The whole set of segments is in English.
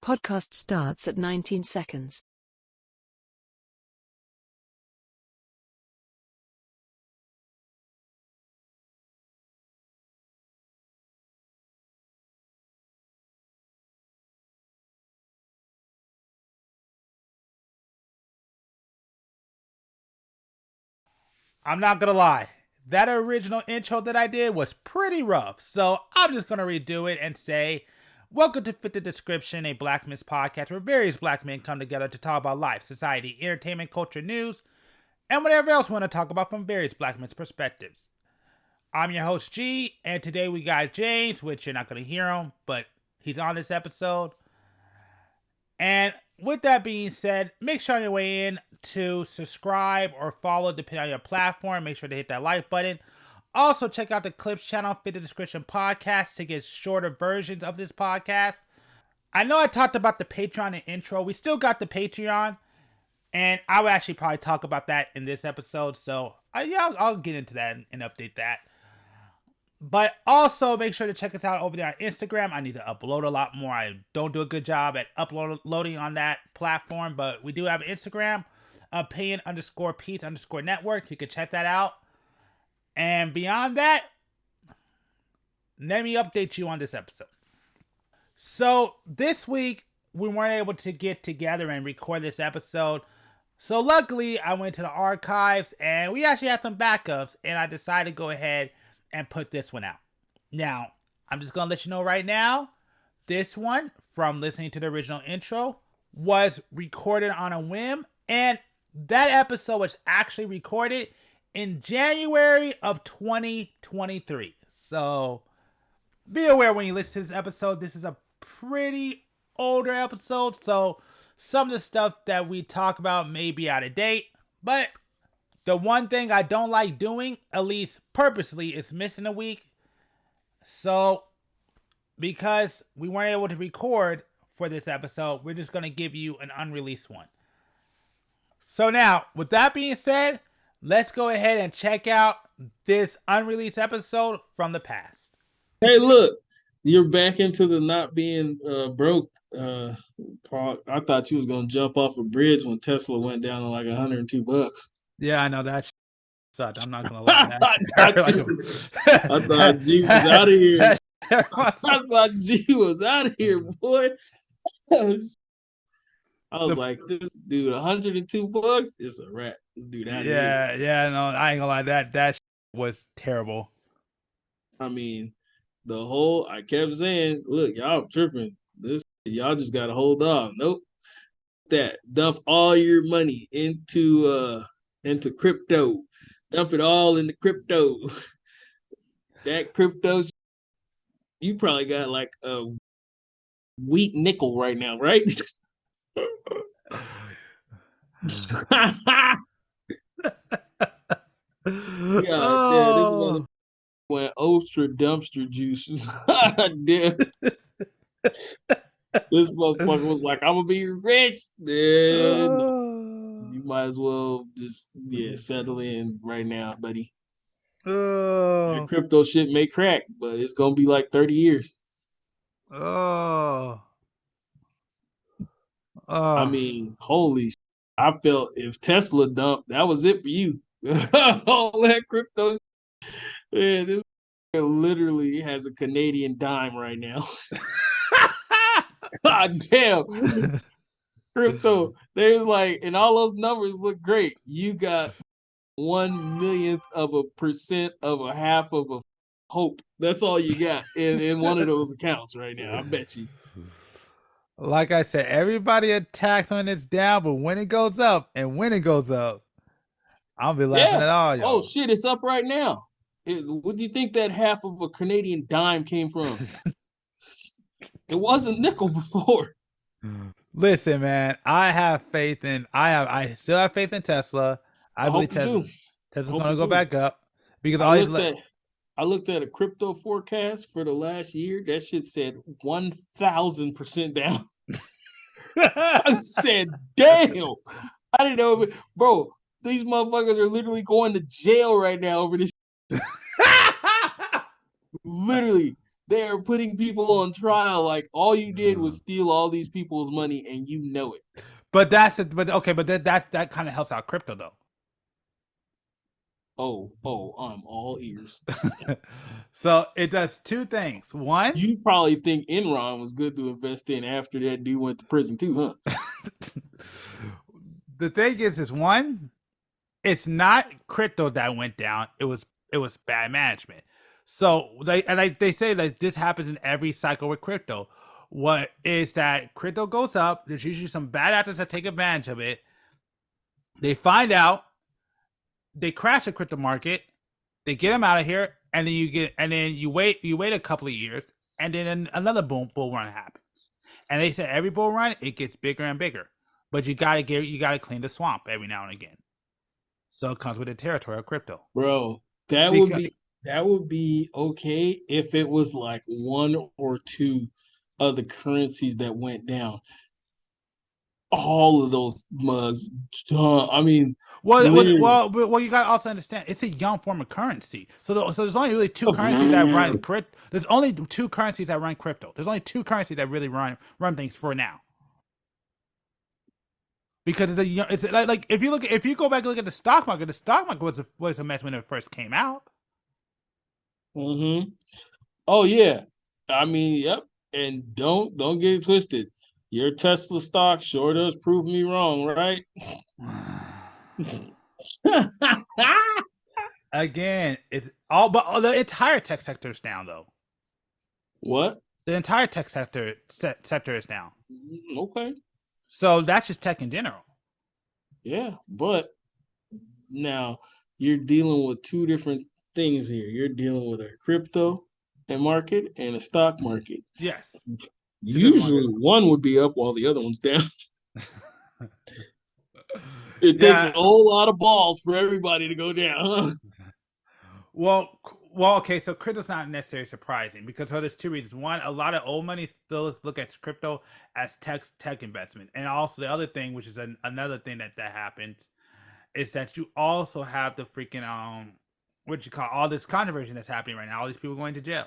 Podcast starts at 19 seconds. I'm not gonna lie, that original intro that I did was pretty rough, so I'm just gonna redo it and say, welcome to Fit the Description, a Black Men's podcast where various black men come together to talk about life, society, entertainment, culture, news, and whatever else we want to talk about from various black men's perspectives. I'm your host, G, and today we got James, which you're not gonna hear him, but he's on this episode. And with that being said, make sure on your way in to subscribe or follow depending on your platform. Make sure to hit that like button. Also, check out the Clips channel, Fit the Description Podcast, to get shorter versions of this podcast. I know I talked about the Patreon in intro. We still got the Patreon, and I will actually probably talk about that in this episode. So I'll get into that and update that. But also make sure to check us out over there on Instagram. I need to upload a lot more. I don't do a good job at uploading on that platform, but we do have an Instagram, opinion_peace_network. You can check that out. And beyond that, let me update you on this episode. So this week, we weren't able to get together and record this episode. So luckily, I went to the archives and we actually had some backups, and I decided to go ahead and put this one out. Now, I'm just going to let you know right now, this one, from listening to the original intro, was recorded on a whim, and that episode was actually recorded in January of 2023. So, be aware when you listen to this episode, this is a pretty older episode, so some of the stuff that we talk about may be out of date, but the one thing I don't like doing, at least purposely, is missing a week. So, because we weren't able to record for this episode, we're just going to give you an unreleased one. So now, with that being said, let's go ahead and check out this unreleased episode from the past. Hey, look, you're back into the not being broke part. I thought you was going to jump off a bridge when Tesla went down to like $102. Yeah, I know that sucked. I'm not gonna lie. I thought G was out of here. I thought G was out of here, boy. I was like, this dude, $102 is a wrap. This dude out of here. Yeah, no, I ain't gonna lie. That was terrible. I mean, I kept saying, look, y'all tripping. Y'all just gotta hold on. Nope. Dump all your money into crypto. Dump it all into crypto. That crypto, you probably got like a wheat nickel right now, right? This went ultra dumpster juices. Damn. This motherfucker was like, I'm gonna be rich. Then you might as well just settle in right now, buddy. That crypto shit may crack, but it's gonna be like 30 years. I mean, holy shit. I felt if Tesla dumped, that was it for you. All that crypto shit. Man, this literally has a Canadian dime right now. God damn. Crypto, they was like, and all those numbers look great. You got 1/1,000,000% of a half of a hope. That's all you got in one of those accounts right now. I bet you. Like I said, everybody attacks when it's down, but when it goes up, I'll be laughing at all y'all. Oh shit, it's up right now. What do you think that half of a Canadian dime came from? It wasn't nickel before. Listen, man, I still have faith in Tesla. I believe Tesla's gonna go back up because I looked at a crypto forecast for the last year. That shit said 1,000% down. I said, damn. I didn't know, bro. These motherfuckers are literally going to jail right now over this. Literally, They're putting people on trial. Like all you did was steal all these people's money, and you know it. But that kind of helps out crypto though. Oh, I'm all ears. So it does two things. One, You probably think Enron was good to invest in after that dude went to prison too, huh? the thing is one, it's not crypto that went down. It was bad management. So they say that this happens in every cycle with crypto. What is that crypto goes up? There's usually some bad actors that take advantage of it. They find out, they crash the crypto market, they get them out of here, and then you wait a couple of years, and then another bull run happens. And they say every bull run it gets bigger and bigger, but you gotta clean the swamp every now and again. So it comes with the territory of crypto, Bro. That would be okay if it was like one or two of the currencies that went down. All of those mugs. I mean, well, you gotta also understand it's a young form of currency. So there's only really two currencies that run crypto. There's only two currencies that run crypto. There's only two currencies that really run things for now. Because it's like if you go back and look at the stock market was a mess when it first came out. Mm-hmm. Oh yeah. I mean, yep. And don't get it twisted. Your Tesla stock sure does prove me wrong, right? Again, it's all but the entire tech sector is down though. What? The entire tech sector is down. Okay. So that's just tech in general. Yeah, but now you're dealing with two different things here. You're dealing with a crypto market and a stock market. Yes. Usually one would be up while the other one's down. It takes a whole lot of balls for everybody to go down, huh? Well, okay. So crypto's not necessarily surprising because there's two reasons. One, a lot of old money still look at crypto as tech investment, and also the other thing, which is another thing that happens, is that you also have the freaking what you call all this controversy that's happening right now. All these people going to jail.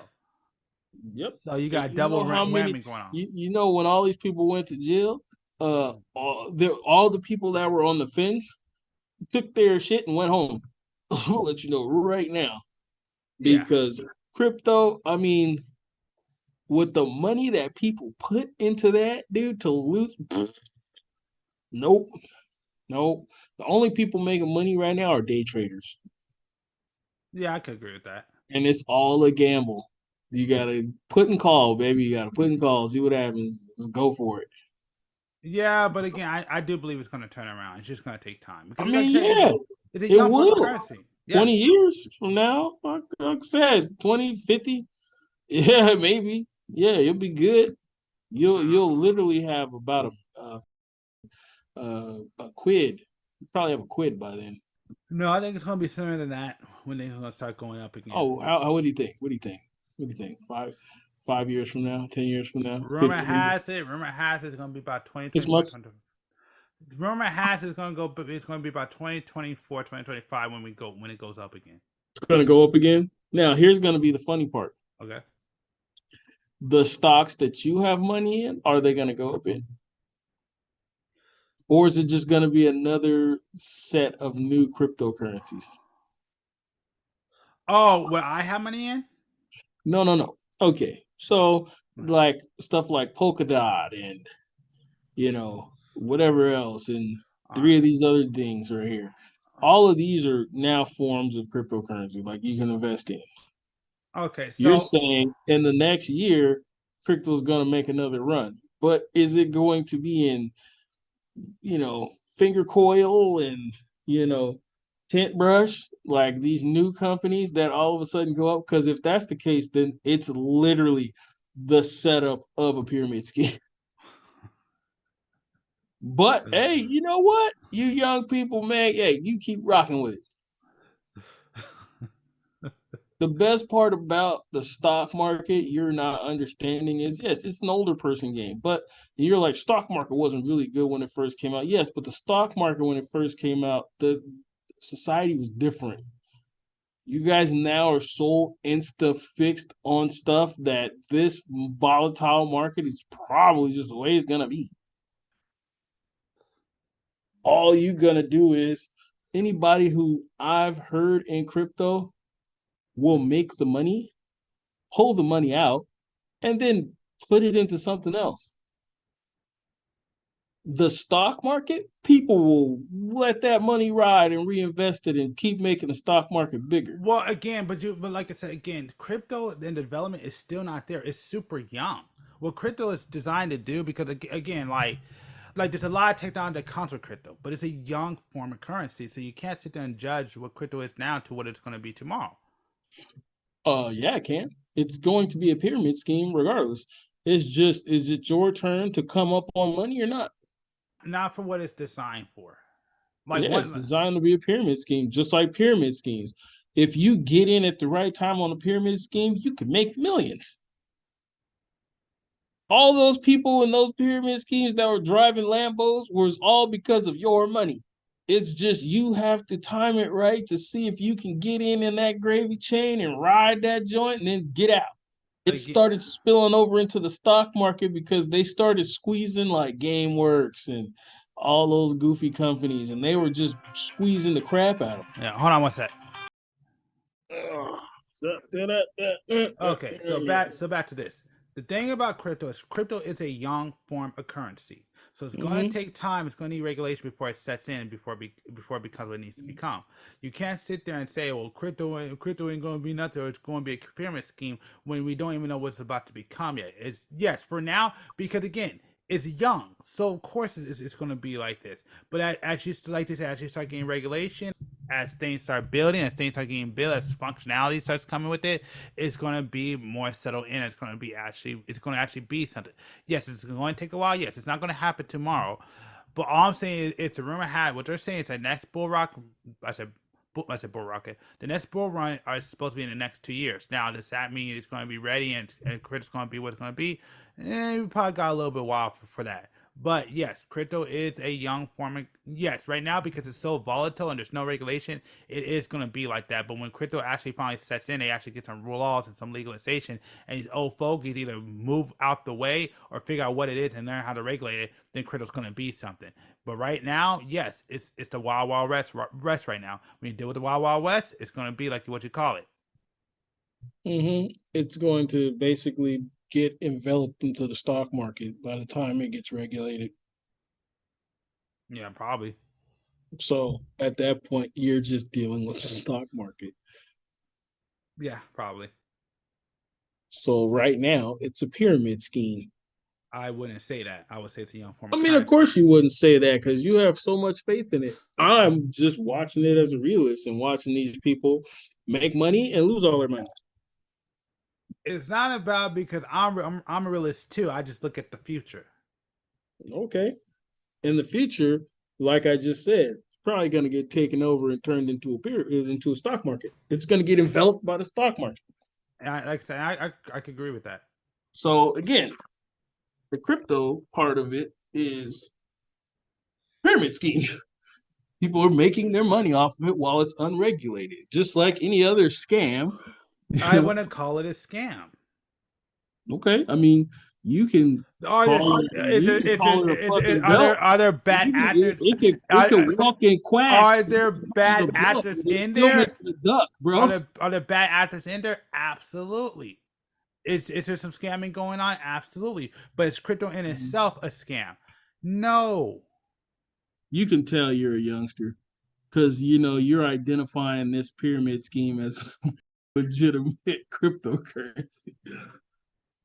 Yep. So you got double whammy going on. You know, when all these people went to jail, all the people that were on the fence took their shit and went home. I'll let you know right now. Because crypto, I mean, with the money that people put into that, dude, to lose, nope. The only people making money right now are day traders. Yeah, I could agree with that. And it's all a gamble. You gotta put and call, baby. You gotta put and call, see what happens. Just go for it. Yeah, but again, I do believe it's going to turn around. It's just going to take time. Because, I mean, yeah, it's a young form of currency. 20 years from now, like I said, 20, 50. Yeah, maybe. Yeah, you'll be good. You'll literally have about a quid. You probably have a quid by then. No, I think it's going to be sooner than that when they're going to start going up again. Oh, what do you think? What do you think? 5 years from now, 10 years from now? Rumor has it it's going to be about 2020. Rumor has it's going to be about 2024, 2025 when it goes up again. It's going to go up again. Now, here's going to be the funny part. Okay. The stocks that you have money in, are they going to go up in? Or is it just going to be another set of new cryptocurrencies? Oh, what I have money in? No. Okay. So, like stuff like Polkadot and, whatever else, and three of these other things right here. All of these are now forms of cryptocurrency, like you can invest in. Okay, so you're saying in the next year, crypto is going to make another run, but is it going to be in, finger coil and tint brush, like these new companies that all of a sudden go up? Because if that's the case, then it's literally the setup of a pyramid scheme. But hey, you know what? You young people, man, hey, you keep rocking with it. The best part about the stock market you're not understanding is, yes, it's an older person game, but you're like, stock market wasn't really good when it first came out. Yes, but the stock market when it first came out, the society was different. You guys now are so insta-fixed on stuff that this volatile market is probably just the way it's going to be. All you're going to do is anybody who I've heard in crypto will make the money, pull the money out, and then put it into something else. The stock market, people will let that money ride and reinvest it and keep making the stock market bigger. Well, again, but like I said, again, crypto and the development is still not there. It's super young. What crypto is designed to do, because again, like there's a lot of technology that comes with crypto, but it's a young form of currency, so you can't sit there and judge what crypto is now to what it's going to be tomorrow. Yeah, it can. It's going to be a pyramid scheme regardless. It's just, is it your turn to come up on money or not? Not for what it's designed for. Like it's designed to be a pyramid scheme, just like pyramid schemes. If you get in at the right time on a pyramid scheme, you can make millions. All those people in those pyramid schemes that were driving Lambos was all because of your money. It's just you have to time it right to see if you can get in that gravy chain and ride that joint and then get out. It started spilling over into the stock market because they started squeezing like GameWorks and all those goofy companies, and they were just squeezing the crap out of them. Yeah, hold on one sec. Okay, so back to this. The thing about crypto is a young form of currency. So it's going to take time. It's going to need regulation before it sets in and before it becomes what it needs to become. You can't sit there and say, well, crypto ain't going to be nothing, or it's going to be a pyramid scheme when we don't even know what it's about to become yet. It's, yes, for now, because again, it's young. So of course it's going to be like this. But as you start getting regulations, as things start building, as things start getting built, as functionality starts coming with it, it's going to be more settled in. It's going to actually be something. Yes, it's going to take a while. Yes, it's not going to happen tomorrow. But all I'm saying is, it's a rumor had. What they're saying is the next bull rock. I said bull rocket. The next bull run are supposed to be in the next 2 years. Now, does that mean it's going to be ready and crypto's going to be what it's going to be? We probably got a little bit while for that. But yes, crypto is a young form of, yes, right now, because it's so volatile and there's no regulation, it is going to be like that. But when crypto actually finally sets in, they actually get some laws and some legalization, and these old fogies either move out the way or figure out what it is and learn how to regulate it, then crypto's going to be something. But right now, yes, it's the wild west right now. When you deal with the wild west, it's going to be like what you call it. It's going to basically get enveloped into the stock market by the time it gets regulated. Yeah, probably. So at that point, you're just dealing with the stock market. Yeah, probably. So right now, it's a pyramid scheme. I wouldn't say that. I would say it's a young form. I mean, of course you wouldn't say that because you have so much faith in it. I'm just watching it as a realist and watching these people make money and lose all their money. It's not about, because I'm a realist too. I just look at the future. Okay. In the future, like I just said, it's probably going to get taken over and turned into a stock market. It's going to get enveloped by the stock market. Like I said, I could agree with that. So again, the crypto part of it is pyramid scheme. People are making their money off of it while it's unregulated, just like any other scam. I want to call it a scam. Okay, I mean, you can. Are there bad actors? It can walk and quack. Are there bad actors in there? Duck, bro. Are there bad actors in there? Absolutely. Is there some scamming going on? Absolutely. But is crypto in itself a scam? No. You can tell you're a youngster because you're identifying this pyramid scheme as legitimate cryptocurrency.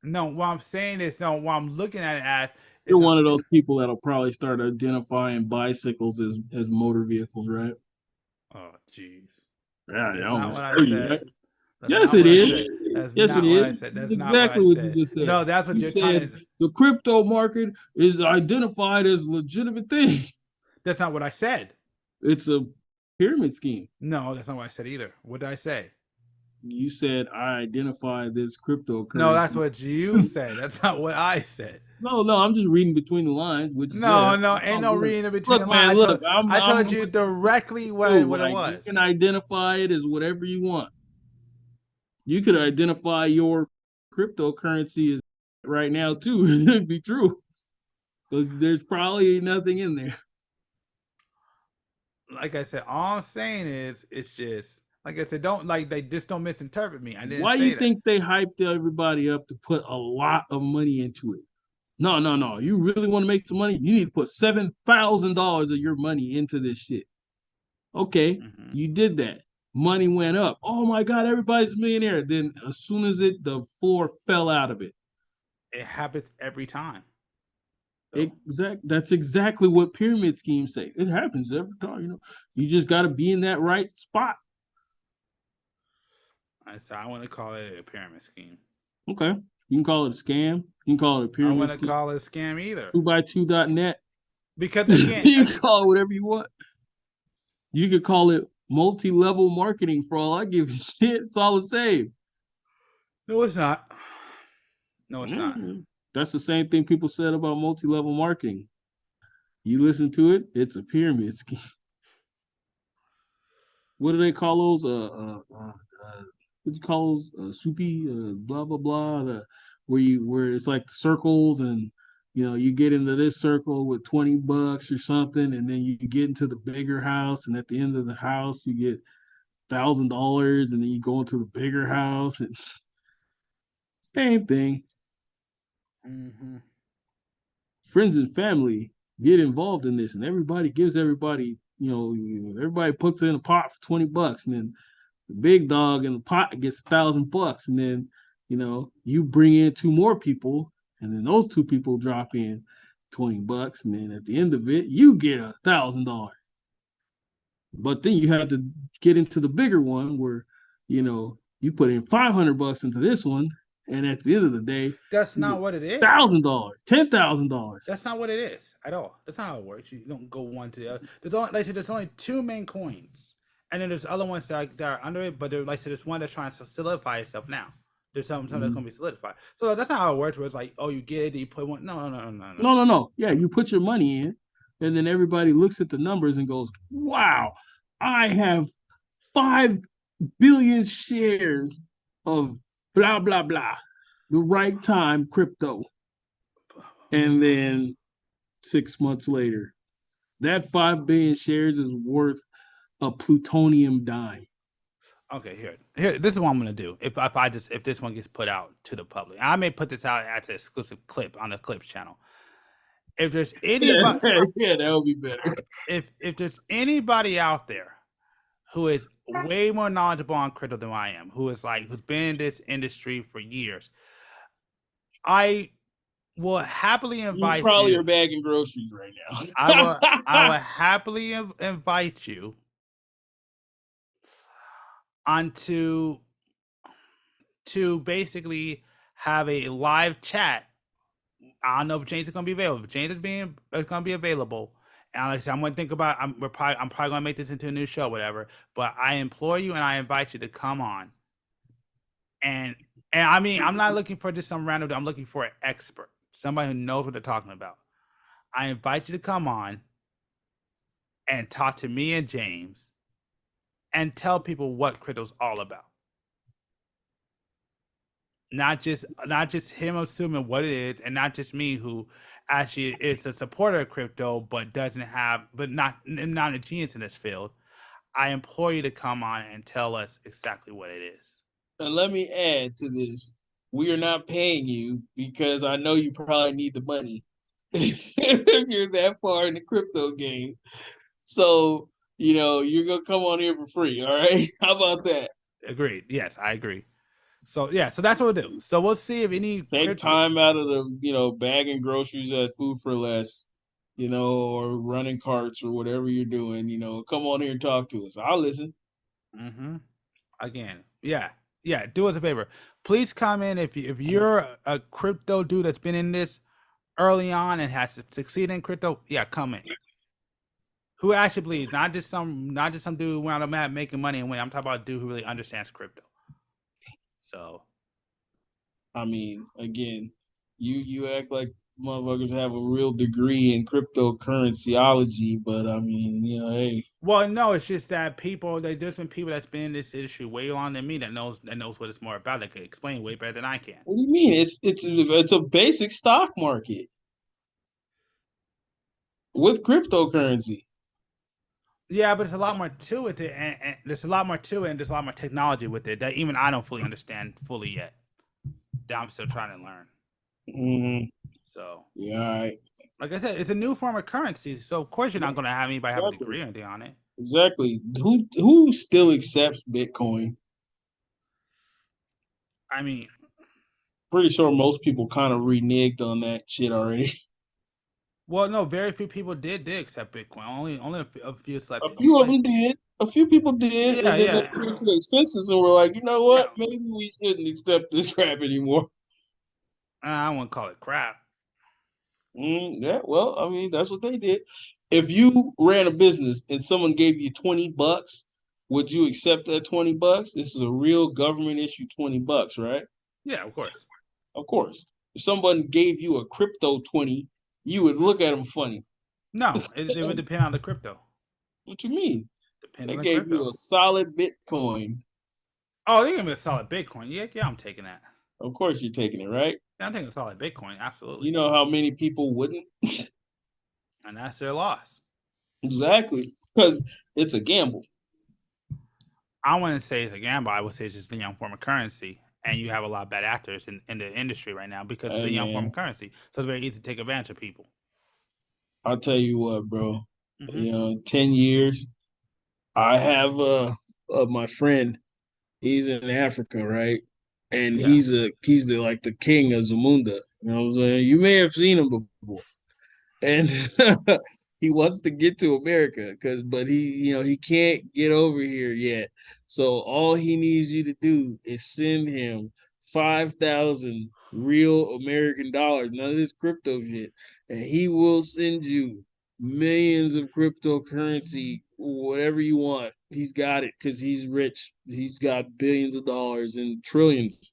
No, what I'm saying is, what I'm looking at it as, you're one of those people that'll probably start identifying bicycles as motor vehicles, right? Oh, jeez. Yeah, that's not what I said. Right? Yes, it is. Yes, it is. That's exactly what you just said. No, that's what you're trying to. The crypto market is identified as a legitimate thing. That's not what I said. It's a pyramid scheme. No, that's not what I said either. What did I say? You said I identify this cryptocurrency. No, that's what you said. That's not what I said. No, I'm just reading between the lines. Ain't no reading between the lines. I told you directly what it was. You can identify it as whatever you want. You could identify your cryptocurrency as right now too. It'd be true because there's probably nothing in there. Like I said, all I'm saying is it's just like I said. They just don't misinterpret me. I didn't Why say you that. think they hyped everybody up to put a lot of money into it? No, no, no. You really want to make some money? You need to put $7,000 of your money into this shit. Okay, Mm-hmm. you did that. Money went up. Oh my God, everybody's a millionaire. Then as soon as the floor fell out of it. It happens every time. That's exactly what pyramid schemes say. It happens every time, You just gotta be in that right spot. So I want to call it a pyramid scheme. Okay. You can call it a scam. You can call it a I pyramid want to scheme. call it a scam either. 2x2.net. Because again, You can call it whatever you want. You could call it multi-level marketing for all I give a shit. It's all the same. no, it's not. No, it's not. That's the same thing people said about multi-level marketing. You listen to it, it's a pyramid scheme. What do they call those? What do you call those? Soupy, blah blah blah. Where it's like circles, and you get into this circle with $20 or something, and then you get into the bigger house, and at the end of the house you get $1,000, and then you go into the bigger house, and same thing. Mm-hmm. Friends and family get involved in this, and everybody gives everybody, everybody puts in a pot for $20, and then the big dog in the pot gets $1,000, and then you bring in two more people, and then those two people drop in $20, and then at the end of it, you get $1,000. But then you have to get into the bigger one where you put in $500 into this one, and at the end of the day, That's you not get what it is. $1,000, $10,000. That's not what it is at all. That's not how it works. You don't go one to the other. There's only two main coins, and then there's other ones that are under it. But there's one that's trying to solidify itself now. There's some that's gonna be solidified. So that's not how it works. Where it's like, oh, you get it, you put one. No. Yeah, you put your money in, and then everybody looks at the numbers and goes, "Wow, I have 5 billion shares of blah blah blah, the right time crypto." And then 6 months later, that 5 billion shares is worth a plutonium dime. Okay, here. This is what I'm gonna do. If this one gets put out to the public, I may put this out as an exclusive clip on the Clips channel. If there's anybody, yeah, that would be better. If there's anybody out there who is way more knowledgeable on crypto than I am, who's been in this industry for years, I will happily invite you. Probably are bagging groceries right now. I will happily invite you onto to basically have a live chat. I don't know if James is going to be available. If James is going to be available, and like I said, I'm going to think about. I'm probably going to make this into a new show, whatever. But I implore you and I invite you to come on. And I mean, I'm not looking for just some random. I'm looking for an expert, somebody who knows what they're talking about. I invite you to come on and talk to me and James, and tell people what crypto's all about. Not just him assuming what it is, and not just me who actually is a supporter of crypto but not a genius in this field. I implore you to come on and tell us exactly what it is. And let me add to this. We are not paying you because I know you probably need the money if you're that far in the crypto game. So, you're going to come on here for free. All right. How about that? Agreed. Yes, I agree. So so that's what we'll do. So we'll see if any take time out of the bagging groceries at Food for Less, or running carts or whatever you're doing. Come on here and talk to us. I'll listen. Mm-hmm. Again, yeah. Do us a favor. Please come in if you're a crypto dude that's been in this early on and has succeeded in crypto. Yeah, come in. Who actually believes, not just some dude around the map making money and win. I'm talking about a dude who really understands crypto. So, I mean, again, you act like motherfuckers have a real degree in cryptocurrencyology, but I mean, hey. Well, no, it's just that there's been people that's been in this industry way longer than me that knows what it's more about. That can explain way better than I can. What do you mean? It's a basic stock market with cryptocurrency. Yeah, but there's a lot more to it, and there's a lot more to it, and there's a lot more technology with it that even I don't fully understand fully yet. That I'm still trying to learn. Mm-hmm. So Yeah, all right. Like I said, it's a new form of currency, so of course you're not going to have anybody have a degree or anything on it. Exactly. Who still accepts Bitcoin? I mean, Pretty sure most people kind of reneged on that shit already. well, no, very few people did accept Bitcoin. Only a few select A people. few of them did. A few people did, Yeah, and then yeah. they came to their senses and were like, you know what? Yeah. Maybe we shouldn't accept this crap anymore. I wouldn't call it crap. Yeah, well, I mean, that's what they did. If you ran a business and someone gave you $20, would you accept that $20? This is a real government issue $20, right? Yeah, of course. Of course. If someone gave you a crypto 20, you would look at them funny. No, it would depend on the crypto. What you mean? Depend They on the gave crypto. you a solid Bitcoin. Oh, they gave me a solid Bitcoin. Yeah, I'm taking that. Of course you're taking it, right? Yeah, I'm taking a solid Bitcoin. Absolutely. You know how many people wouldn't? And that's their loss. Exactly. Because it's a gamble. I wouldn't say it's a gamble. I would say it's just a young form of currency. And you have a lot of bad actors in the industry right now because it's a young form of currency. So it's very easy to take advantage of people. I'll tell you what, bro. 10 years. I have my friend, he's in Africa, right? And Yeah. he's the like the king of Zamunda. You know what I'm saying? You may have seen him before. And he wants to get to America but he can't get over here yet. So all he needs you to do is send him 5,000 real American dollars, none of this crypto shit, and he will send you millions of cryptocurrency, whatever you want. He's got it because he's rich. He's got billions of dollars and trillions.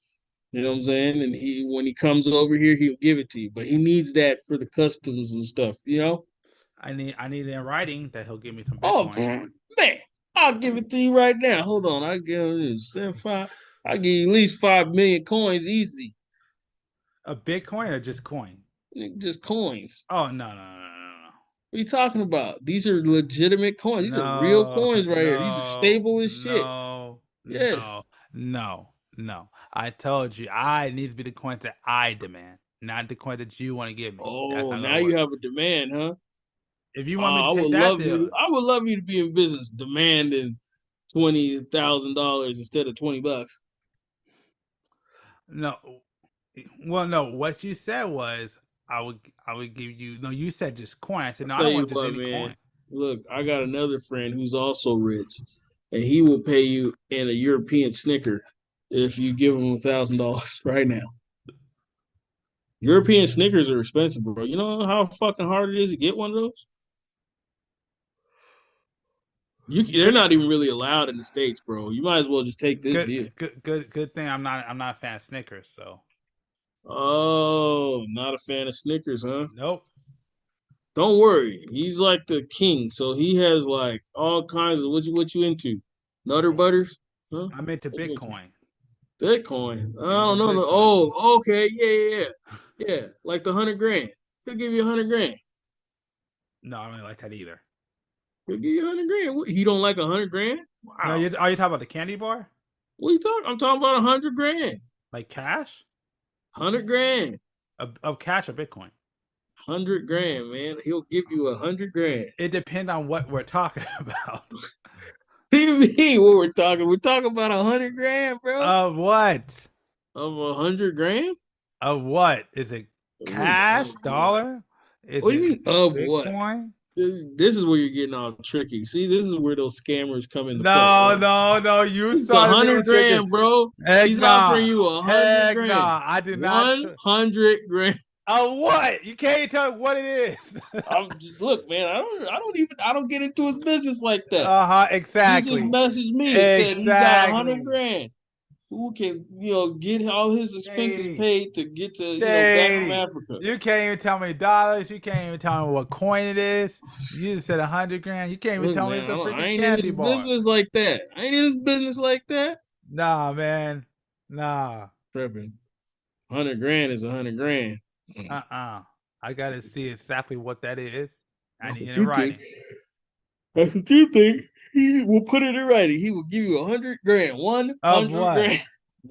You know what I'm saying? And when he comes over here, he'll give it to you. But he needs that for the customs and stuff, you know? I need it in writing that he'll give me some Oh Bitcoin. man, I'll give it to you right now. Hold on. I'll give you 5. I'll give you at least 5 million coins easy. A Bitcoin or just coin? Just coins. Oh no. What are you talking about? These are legitimate coins. These are real coins right here. These are stable as shit. Yes. No. I told you, I need to be the coins that I demand, not the coin that you want to give me. Oh, now you have a demand, huh? If you want me to take that deal, I would love you to be in business demanding $20,000 instead of $20. No. Well, no. What you said was I would give you. No, you said just coin. I said no. I don't want just any coin. Look, I got another friend who's also rich, and he will pay you in a European Snicker if you give him $1,000 right now. European Snickers are expensive, bro. You know how fucking hard it is to get one of those? They're not even really allowed in the States, bro. You might as well just take this deal. Good thing I'm not a fan of Snickers, so. Oh, not a fan of Snickers, huh? Nope. Don't worry, he's like the king, so he has like all kinds of what you into? Nutter butters? Huh? I'm into Bitcoin. Bitcoin. I don't know. Bitcoin. Oh, okay, yeah. Like the $100,000. He'll give you $100,000. No, I don't really like that either. He'll give you $100,000. He don't like $100,000? Wow. No, are you talking about the candy bar? What are you talking? I'm talking about $100,000. Like cash? $100,000 of cash or Bitcoin? $100,000, man. He'll give you $100,000. It depends on what we're talking about. What do you mean? What we're talking? We're talking about $100,000, bro. Of what? Of $100,000? Of what? Is it cash? Dollar? What do you mean? Of Bitcoin? What? This is where you're getting all tricky. See, this is where those scammers come into play. No. You saw $100,000, bro. He's offering you $100,000. I did not. $100,000. Of what? You can't tell me what it is. Look, man. I don't get into his business like that. Exactly. He just messaged me and said he got $100,000. who can, get all his expenses Hey. paid to get to, back from Shady. Africa. You can't even tell me dollars. You can't even tell me what coin it is. You just said 100 grand. You can't even Look, tell me man, it's a I freaking ain't in candy his bar. business like that. I ain't in his business like that. Nah, man. Nah. Tripping. 100 grand is 100 grand. I gotta see exactly what that is. I That's need what it in you think. writing. That's what you think. He will put it in writing. He will give you 100 grand. Of 100 what? grand.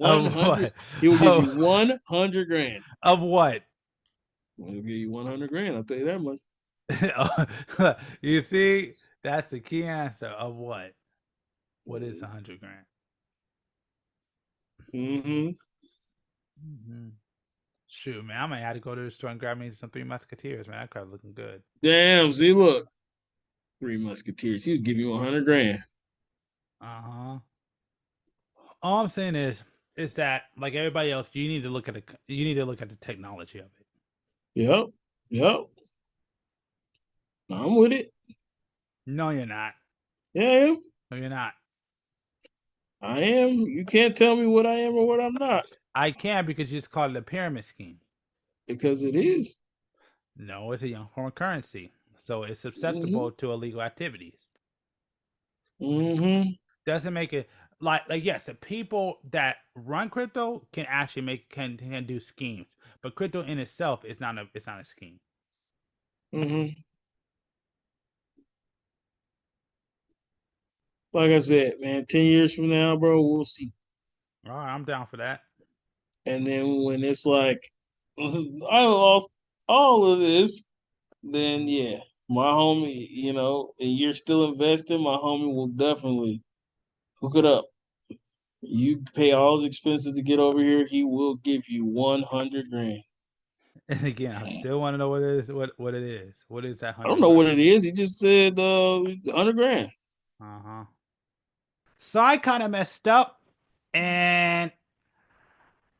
Of 100. what? He will give you Of, 100 grand. of what? He'll give you 100 grand. I'll tell you that much. You see, that's the key answer. Of what? What is 100 grand? Mm-hmm. Mm-hmm. Shoot, man, I might have to go to the store and grab me some Three Musketeers, man. That crap looking good. Damn, see, look. Three Musketeers. He was giving you 100 grand. Uh-huh. All I'm saying is that like everybody else, you need to look at the technology of it. Yep. Yep. I'm with it. No, you're not. Yeah, I am. No, you're not. I am. You can't tell me what I am or what I'm not. I can because you just called it a pyramid scheme. Because it is. No, it's a young form of currency. So it's Mm-hmm. susceptible to illegal activities. Mm-hmm. Doesn't make it like yes, the people that run crypto can actually can do schemes. But crypto in itself is not a scheme. Mm-hmm. Like I said, man, 10 years from now, bro, we'll see. All right, I'm down for that. And then when it's like, I lost all of this, then yeah, my homie, and you're still investing, my homie will definitely hook it up. You pay all his expenses to get over here, he will give you 100 grand. And again, I still want to know what it is. What it is? What is that I don't 100 know what grand? it is. He just said 100 grand. Uh-huh. So I kind of messed up, and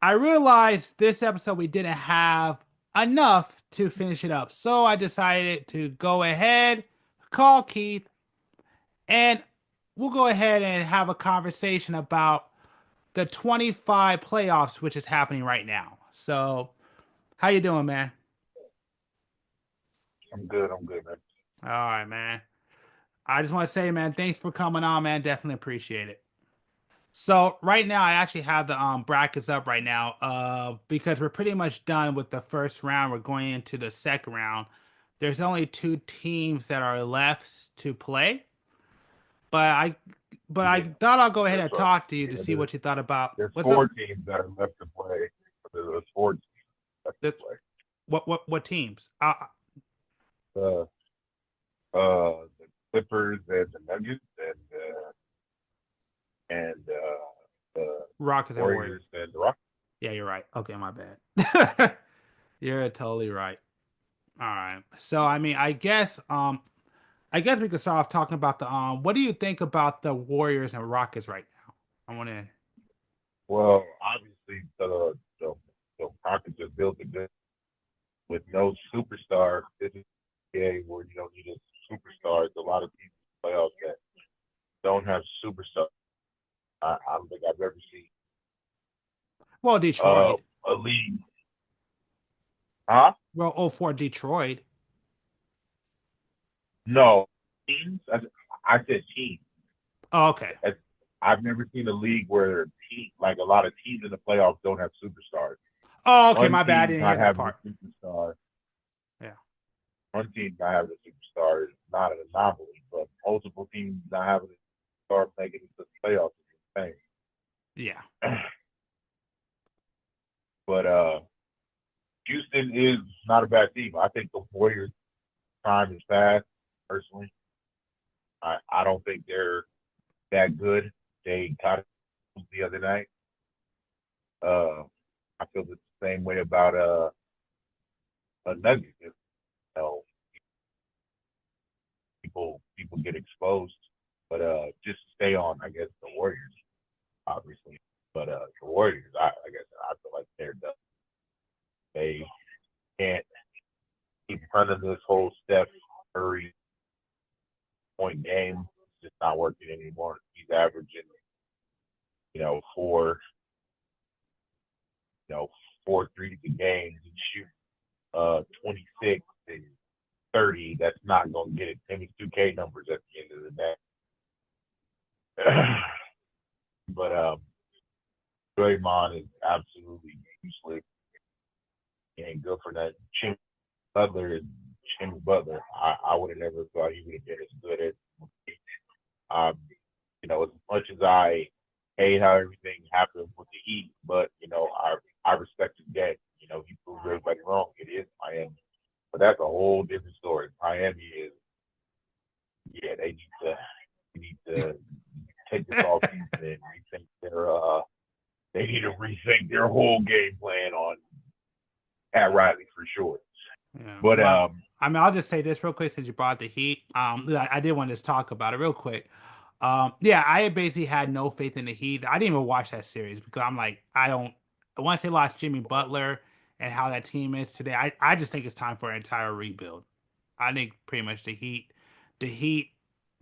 I realized this episode we didn't have enough to finish it up. So I decided to go ahead, call Keith, and we'll go ahead and have a conversation about the 25 playoffs, which is happening right now. So, how you doing, man? I'm good. I'm good, man. All right, man. I just want to say, man, thanks for coming on, man. Definitely appreciate it. So right now, I actually have the brackets up right now, because we're pretty much done with the first round. We're going into the second round. There's only two teams that are left to play, but I Yeah, thought I'll go ahead that's and right. talk to you to Yeah, see what you thought about there's what's four up. teams that are left to play. There's four teams left to The, play. what teams? The the Clippers and the Nuggets and the Rockets and Warriors. Warriors and the Rockets. Yeah, you're right. Okay, my bad. You're totally right. All right. So I mean, I guess we could start off talking about the what do you think about the Warriors and Rockets right now? I want to Well, obviously the Rockets are built a good with no superstar. This is NBA where you don't need a superstar. There's a lot of teams in the playoffs that don't have superstars. I don't think I've ever seen well, Detroit. a league. Huh? Well, oh, for Detroit. No, teams. I said teams. Oh, okay. I've never seen a league where like a lot of teams in the playoffs don't have superstars. Oh, okay, One my bad. I team didn't hear not that having part. a superstar. Yeah. One team not having a superstar is not an anomaly, but multiple teams not having a superstar making it to the playoffs is Yeah. insane. But Houston is not a bad team. I think the Warriors' time is past. Personally, I don't think they're that good. They got it the other night. I feel the same way about a Nugget. You know, people get exposed, but just stay on. I guess the Warriors, obviously, but the Warriors, I guess I feel like they're done. They can't keep running this whole Steph Curry point game. It's just not working anymore. He's averaging, 4. 4 threes a game and shoot 26 and 30, that's not going to get it Timmy's 2K numbers at the end of the day. But Draymond is absolutely useless. He ain't good for that. Jimmy Butler is Jimmy Butler. I would have never thought he would have been as good as as much as I hate how everything happened with the Heat, but I respect his game. He proved everybody wrong. It is Miami. But that's a whole different story. Miami is, they need to take this off season and rethink they need to rethink their whole game plan on Pat Riley for sure. Yeah. But I'll just say this real quick since you brought the Heat. I did want to just talk about it real quick. I basically had no faith in the Heat. I didn't even watch that series because I'm like, once they lost Jimmy Butler and how that team is today, I just think it's time for an entire rebuild. I think pretty much the Heat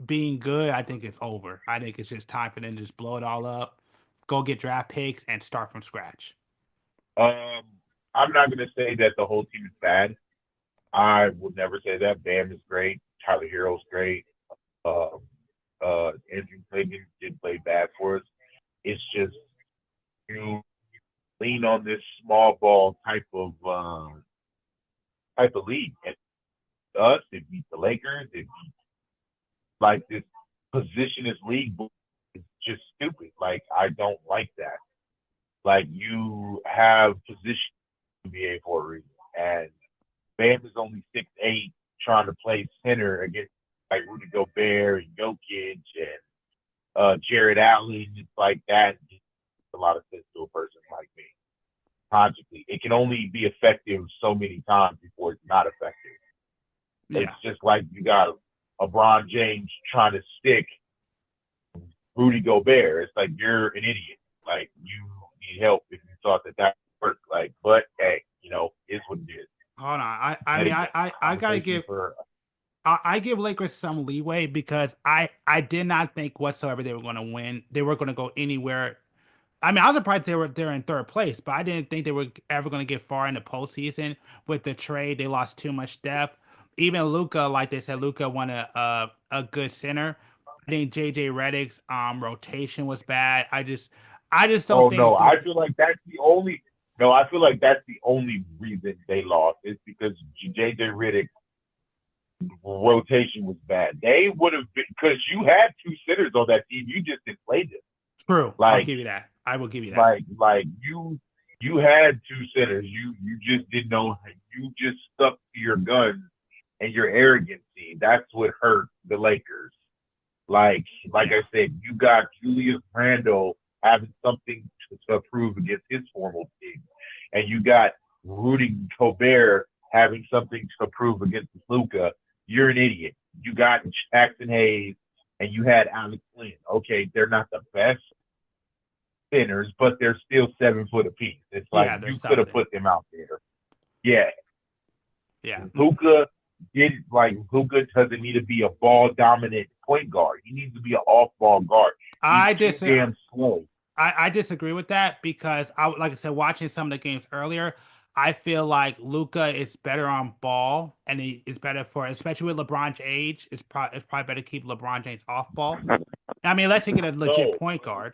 being good, I think it's over. I think it's just time for them to just blow it all up, go get draft picks, and start from scratch. I'm not going to say that the whole team is bad. I would never say that. Bam is great. Tyler Hero's great. Andrew Wiggins did play bad for us. It's just you lean on this small ball type of league. And us, it beat the Lakers. It beat like this positionless league is just stupid. Like I don't like that. Like you have position NBA for a reason, and Bam is only 6'8", trying to play center against like Rudy Gobert and Jokic and Jared Allen. It's like that. It's a lot of sense to a person like me. Logically, it can only be effective so many times before it's not effective. Yeah. It's just like you got LeBron James trying to stick Rudy Gobert. It's like you're an idiot. Like you need help if you thought that worked. Like, but hey, it's what it is. Hold on. I gotta give. I give Lakers some leeway because I did not think whatsoever they were going to win. They weren't going to go anywhere. I was surprised they're in third place, but I didn't think they were ever going to get far in the postseason. With the trade, they lost too much depth. Even Luka, like they said, Luka won a good center. I think JJ Redick's rotation was bad. I just don't think. No, I feel like that's the only. No, I feel like that's the only reason they lost is because JJ Redick's rotation was bad. They would have been because you had two centers on that team. You just didn't play them. True. I'll give you that. I will give you that. Like you had two centers. You just didn't know. You just stuck to your guns and your arrogancy. That's what hurt the Lakers. I said, you got Julius Randle having something to prove against his former team, and you got Rudy Gobert having something to prove against Luka. You're an idiot. You got Jackson Hayes and you had Alex Lynn. Okay, they're not the best centers, but they're still 7 foot apiece. It's like you could have put them out there. Yeah. Yeah. Luka doesn't need to be a ball dominant point guard. He needs to be an off ball guard. He's too damn slow. I disagree with that because like I said, watching some of the games earlier, I feel like Luka is better on ball, and it's better especially with LeBron's age. It's probably better to keep LeBron James off ball. Unless you get a legit point guard.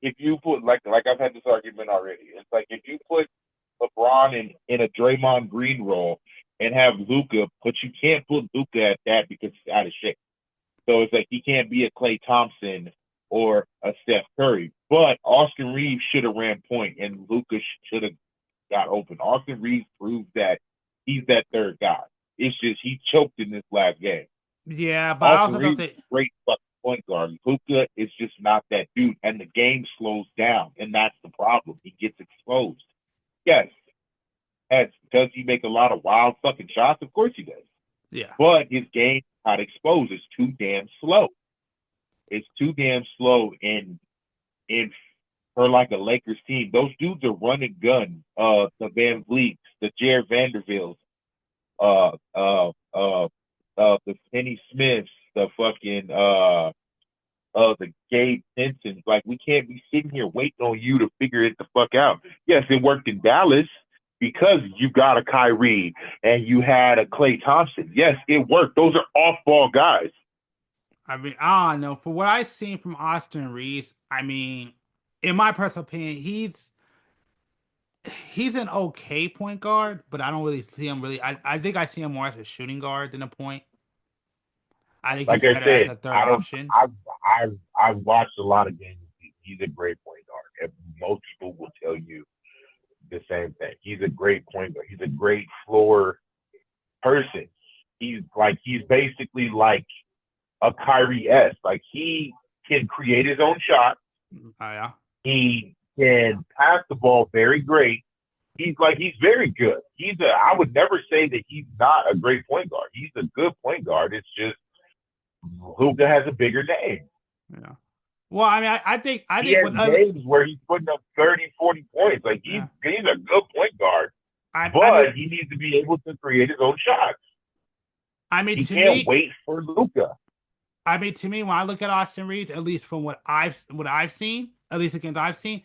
If you put like I've had this argument already, it's like if you put LeBron in a Draymond Green role and have Luka, but you can't put Luka at that because he's out of shape. So it's like he can't be a Klay Thompson or a Steph Curry. But Austin Reeves should have ran point, and Luka should have got open. Austin Reeves proved that he's that third guy. It's just he choked in this last game. Yeah, but Austin Reeves is a great fucking point guard. Luka is just not that dude, and the game slows down, and that's the problem. He gets exposed. Yes. Does he make a lot of wild fucking shots? Of course he does. Yeah. But his game got exposed. It's too damn slow. It's too damn slow in for like a Lakers team. Those dudes are run and gun. The Van Vliets, the Jared Vanderbilts, the Penny Smiths, the fucking the Gabe Simpsons. Like, we can't be sitting here waiting on you to figure it the fuck out. Yes, it worked in Dallas because you got a Kyrie and you had a Klay Thompson. Yes, it worked. Those are off-ball guys. I mean, I don't know. For what I've seen from Austin Reeves, I mean, in my personal opinion, he's an okay point guard, but I don't really see him really. I think I see him more as a shooting guard than a point. I think he's Like I better as said, a third option. I've watched a lot of games. He's a great point guard, and most people will tell you the same thing. He's a great point guard. He's a great floor person. He's basically like a Kyrie-esque. Like, he can create his own shot. Oh yeah. He can pass the ball very great. He's very good. I would never say that he's not a great point guard. He's a good point guard. It's just Luka has a bigger name. Yeah. Well, I mean, I think He has games where he's putting up 30, 40 points. Like, he's a good point guard. But he needs to be able to create his own shots. I mean, he can't wait for Luka. I mean, to me, when I look at Austin Reeves, at least from what I've seen, at least against I've seen,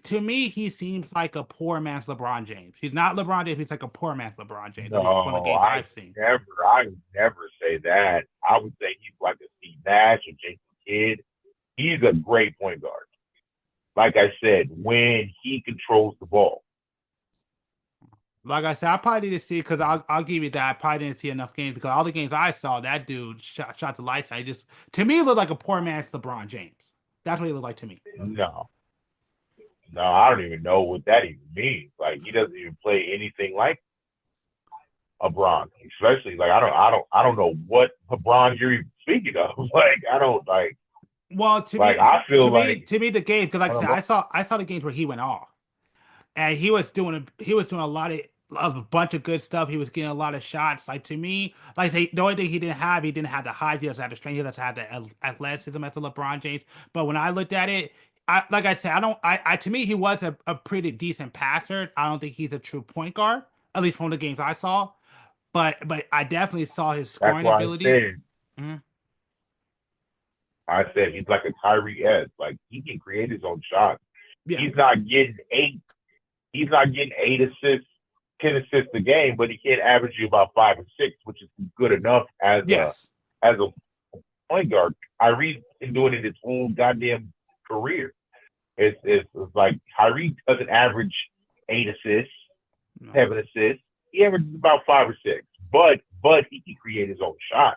to me, he seems like a poor man's LeBron James. He's not LeBron James. He's like a poor man's LeBron James. No, from the games I've seen. I would never say that. I would say he's like a Steve Nash or Jason Kidd. He's a great point guard. Like I said, when he controls the ball. Like I said, I probably need to see, because I'll give you that. I probably didn't see enough games, because all the games I saw, that dude shot the lights out. To me, it looked like a poor man's LeBron James. That's what he looked like to me. No, I don't even know what that even means. Like, he doesn't even play anything like LeBron. Especially, like, I don't know what LeBron you're even speaking of. Like, I don't like. Well, to like, me, I feel to me, the game, because like I said, I saw the games where he went off, and he was doing a lot of a bunch of good stuff. He was getting a lot of shots. Like, to me, like, the only thing he didn't have the height. He doesn't have the strength. He doesn't have the athleticism as a LeBron James. But when I looked at it, like I said, to me, he was a pretty decent passer. I don't think he's a true point guard, at least from the games I saw. But I definitely saw his scoring ability. I said he's like a Kyrie-esque. Like, he can create his own shots. Yeah. He's not getting 8 assists, 10 assists a game, but he can average you about 5 or 6, which is good enough as a point guard. Kyrie's been doing it his whole goddamn career. It's like Kyrie doesn't average 8 assists, 7 assists. He averages about 5 or 6, but he can create his own shot,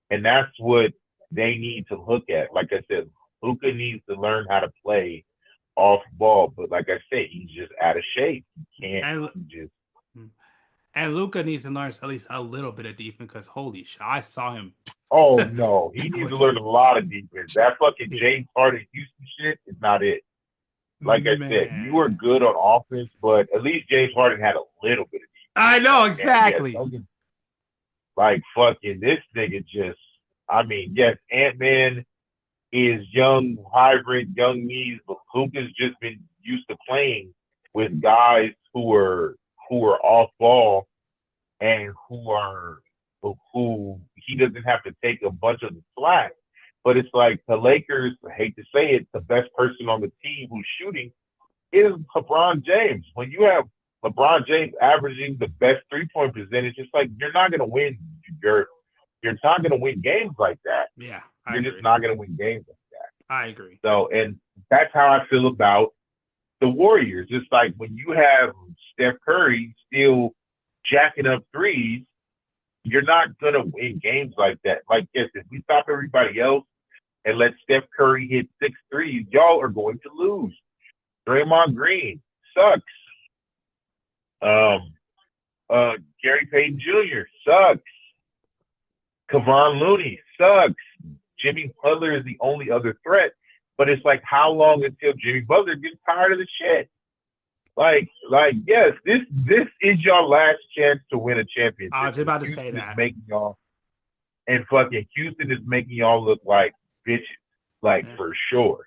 and that's what they need to look at. Like I said, Luka needs to learn how to play off ball, but like I said, he's just out of shape. He can't And Luka needs to learn at least a little bit of defense, because holy shit, I saw him. Oh no, he needs to learn a lot of defense. That fucking James Harden Houston shit is not it. Like I said, you were good on offense, but at least James Harden had a little bit of defense. I know, exactly. Like, fucking this nigga just, I mean, yes, Ant-Man is young, hybrid, young Needs, but Luka's just been used to playing with guys who are off ball and who he doesn't have to take a bunch of the slack. But it's like the Lakers, I hate to say it, the best person on the team who's shooting is LeBron James. When you have LeBron James averaging the best 3-point percentage, it's like you're not going to win. You're not going to win games like that. Yeah, you're just not going to win games like that. I agree. So, and that's how I feel about the Warriors. It's like when you have Steph Curry still jacking up threes, you're not going to win games like that. Like, yes, if we stop everybody else and let Steph Curry hit 6 threes, y'all are going to lose. Draymond Green sucks. Gary Payton Jr. sucks. Kevon Looney sucks. Jimmy Butler is the only other threat. But it's like, how long until Jimmy Butler gets tired of the shit? Like, yes, this is your last chance to win a championship. I was about to say that. Houston is making y'all look like bitches, like, for sure.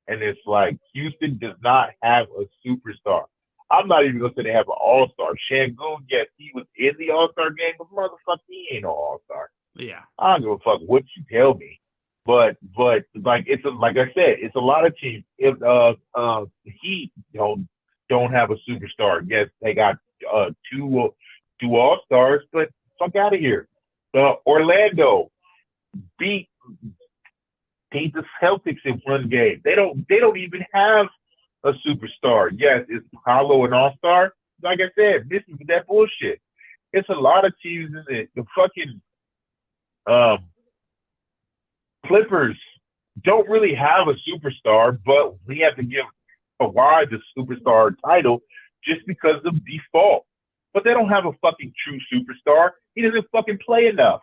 And it's like, Houston does not have a superstar. I'm not even going to say they have an all-star. Şengün, yes, he was in the all-star game, but motherfucker, he ain't no all-star. Yeah. I don't give a fuck what you tell me. But like, like I said, it's a lot of teams. If Heat, don't have a superstar. Yes, they got two all-stars, but fuck out of here. Orlando beat the Celtics in one game. They don't even have a superstar. Yes, it's Paolo an all-star. Like I said, this is that bullshit. It's a lot of teams in it. The fucking Clippers don't really have a superstar, but we have to give Kawhi the superstar title just because of default. But they don't have a fucking true superstar. He doesn't fucking play enough.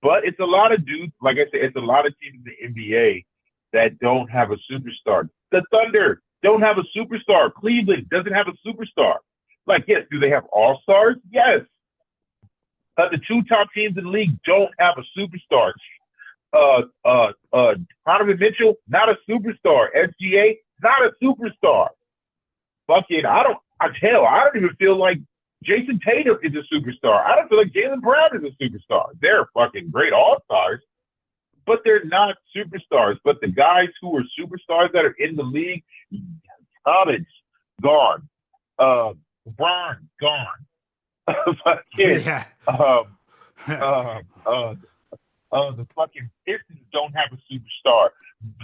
But it's a lot of dudes, like I said, it's a lot of teams in the NBA that don't have a superstar. The Thunder don't have a superstar. Cleveland doesn't have a superstar. Like, yes, do they have all-stars? Yes. The two top teams in the league don't have a superstar. Donovan Mitchell, not a superstar. SGA, not a superstar. Fucking, I don't even feel like Jason Tatum is a superstar. I don't feel like Jaylen Brown is a superstar. They're fucking great all-stars, but they're not superstars. But the guys who are superstars that are in the league, Thomas, gone. Bron, gone. Fucking, Yeah. The fucking Pistons don't have a superstar.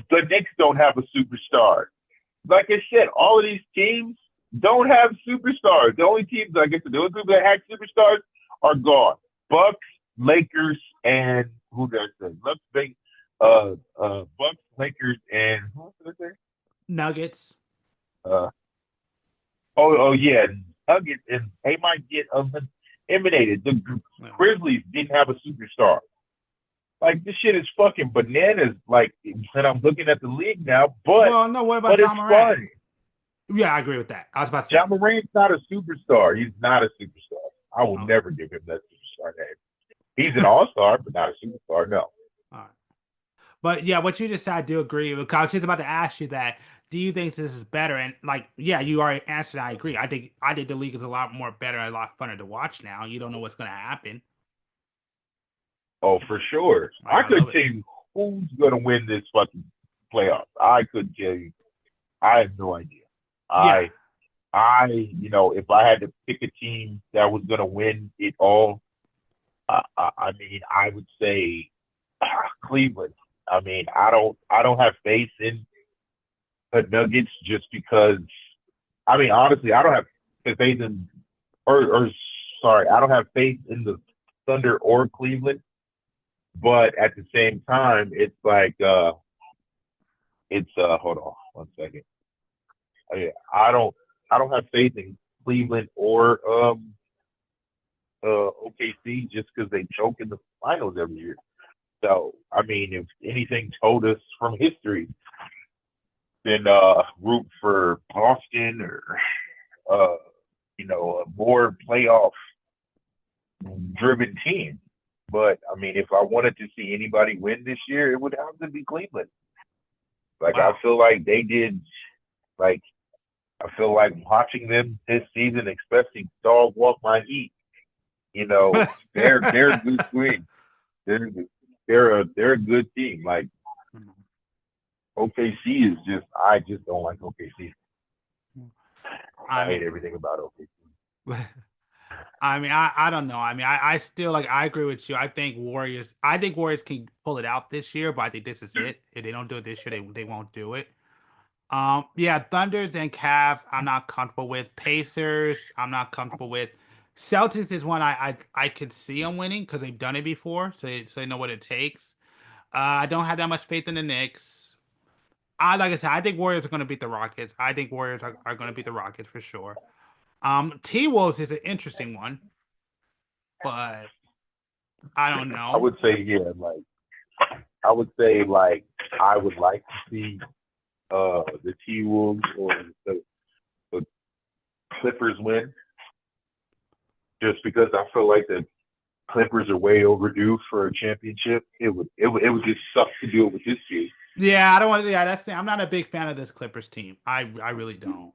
The Knicks don't have a superstar. Like I said, all of these teams don't have superstars. The only teams, like I said, the only people that had superstars are gone. Bucks, Lakers, and who does that? Let's think. Bucks, Lakers, and who else did I say? Nuggets. Yeah, Nuggets, and they might get eliminated. The Grizzlies didn't have a superstar. Like, this shit is fucking bananas. Like, and I'm looking at the league now, but well, no, what about John Morant? Fun. Yeah, I agree with that. I was about to say. John Morant's not a superstar. He's not a superstar. I will never give him that superstar name. He's an all-star, but not a superstar, no. All right. But yeah, what you just said, I do agree. I was just about to ask you that. Do you think this is better? And like, yeah, you already answered. I agree. I think the league is a lot more better and a lot funner to watch now. You don't know what's going to happen. Oh, for sure. I could tell you who's going to win this fucking playoffs. I could tell you. I have no idea. Yeah. If I had to pick a team that was going to win it all, I mean, I would say Cleveland. I mean, I don't have faith in the Nuggets just because. I mean, honestly, I don't have faith in, I don't have faith in the Thunder or Cleveland. But at the same time, it's like hold on one second. I don't have faith in Cleveland or OKC just because they choke in the finals every year. So I mean, if anything told us from history, then root for Boston or a more playoff driven team. But I mean, if I wanted to see anybody win this year, it would have to be Cleveland. Like, wow. I feel like they did. Like, I feel like watching them this season, expecting dog walk my heat. They're a good team. They're a good team. Like, OKC is just. I just don't like OKC. I hate everything about OKC. I mean, I don't know. I mean, I still I agree with you. I think Warriors can pull it out this year, but I think this is it. If they don't do it this year, they won't do it. Yeah, Thunders and Cavs, I'm not comfortable with. Pacers, I'm not comfortable with. Celtics is one I could see them winning because they've done it before, so they know what it takes. I don't have that much faith in the Knicks. Like I said, I think Warriors are going to beat the Rockets. I think Warriors are going to beat the Rockets for sure. T-Wolves is an interesting one, but I don't know. I would say, I would like to see the T-Wolves or the Clippers win, just because I feel like the Clippers are way overdue for a championship. It would just suck to do it with this team. Yeah, I don't want to. Yeah, I'm not a big fan of this Clippers team. I really don't.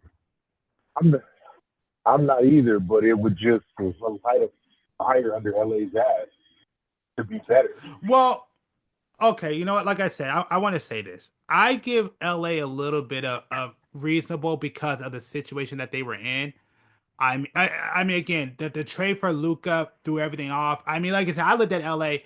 I'm not either, but it would just light a fire under LA's ass to be better. Well, okay, you know what? Like I said, I want to say this. I give LA a little bit of reasonable because of the situation that they were in. I mean, again, the trade for Luka threw everything off. I mean, like I said, I looked at LA.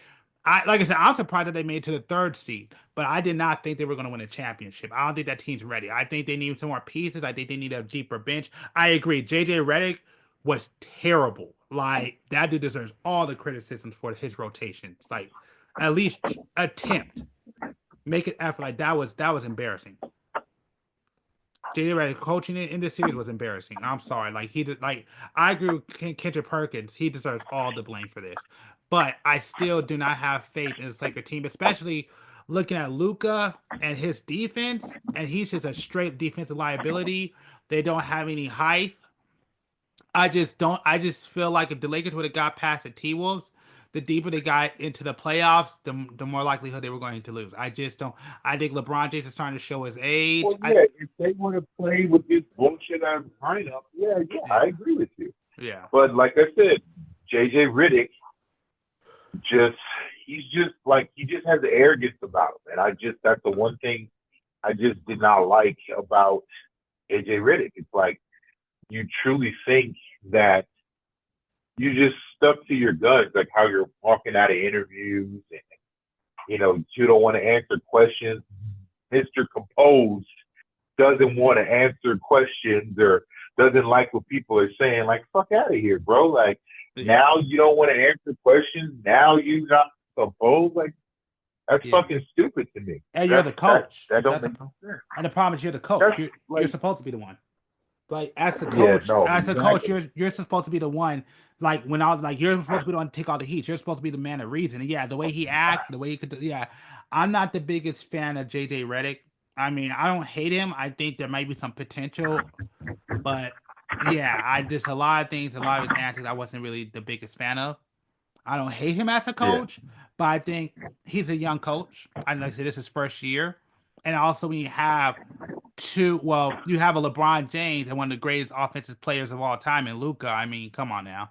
Like I said, I'm surprised that they made it to the third seed, but I did not think they were going to win a championship. I don't think that team's ready. I think they need some more pieces. I think they need a deeper bench. I agree. JJ Redick was terrible. Like that dude deserves all the criticisms for his rotations. Like at least attempt, make an effort. Like that was embarrassing. JJ Redick coaching it in this series was embarrassing. I'm sorry. Like he did. Like I agree with Kendrick Perkins. He deserves all the blame for this, but I still do not have faith in this Laker team, especially looking at Luka and his defense. And he's just a straight defensive liability. They don't have any height. I just don't. I just feel like if the Lakers would have got past the T Wolves, the deeper they got into the playoffs, the more likelihood they were going to lose. I just don't. I think LeBron James is starting to show his age. Well, yeah, if they want to play with this bullshit out of lineup, yeah, I agree with you. Yeah. But like I said, JJ Redick he just has the arrogance about him. And that's the one thing I just did not like about JJ Redick. It's like you truly think that you just stuck to your guns, like how you're walking out of interviews and, you don't want to answer questions. Mr. Composed doesn't want to answer questions or doesn't like what people are saying. Like, fuck out of here, bro. Like, now you don't want to answer questions. Now you not composed. Like, that's fucking stupid to me. And you're the coach. That don't make no sense. And the problem is you're the coach. You're supposed to be the one. Like as the coach, you're supposed to be the one. Like when you're supposed to be the one to take all the heat. You're supposed to be the man of reason. And yeah, the way he acts, the way he could. Yeah, I'm not the biggest fan of JJ Redick. I mean, I don't hate him. I think there might be some potential, but yeah, a lot of things, a lot of his antics, I wasn't really the biggest fan of. I don't hate him as a coach, but I think he's a young coach. I know this is his first year, and also when you have you have a LeBron James and one of the greatest offensive players of all time in Luka. I mean, come on now.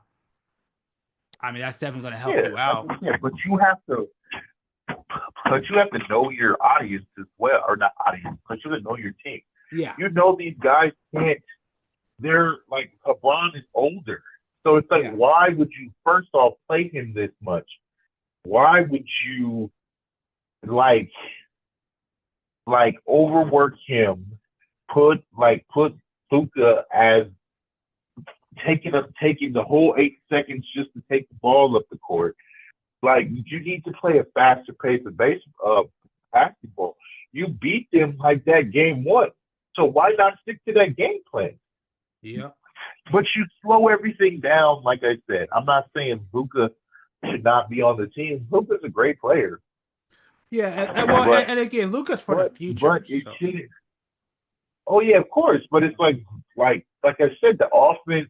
I mean, that's definitely going to help you out. Yeah, but you have to know your audience as well, or not audience, but you have to know your team. Yeah. These guys can't. They're like LeBron is older, so it's like, why would you first off play him this much? Why would you like overwork him? Put Luka as taking the whole 8 seconds just to take the ball up the court. Like, you need to play a faster pace of basketball. You beat them like that game one, so why not stick to that game plan? Yeah. But you slow everything down. Like I said, I'm not saying Luka should not be on the team. Luka's a great player. Yeah, and again, Luka's for the future. But it shouldn't. Oh yeah, of course. But it's like I said, the offense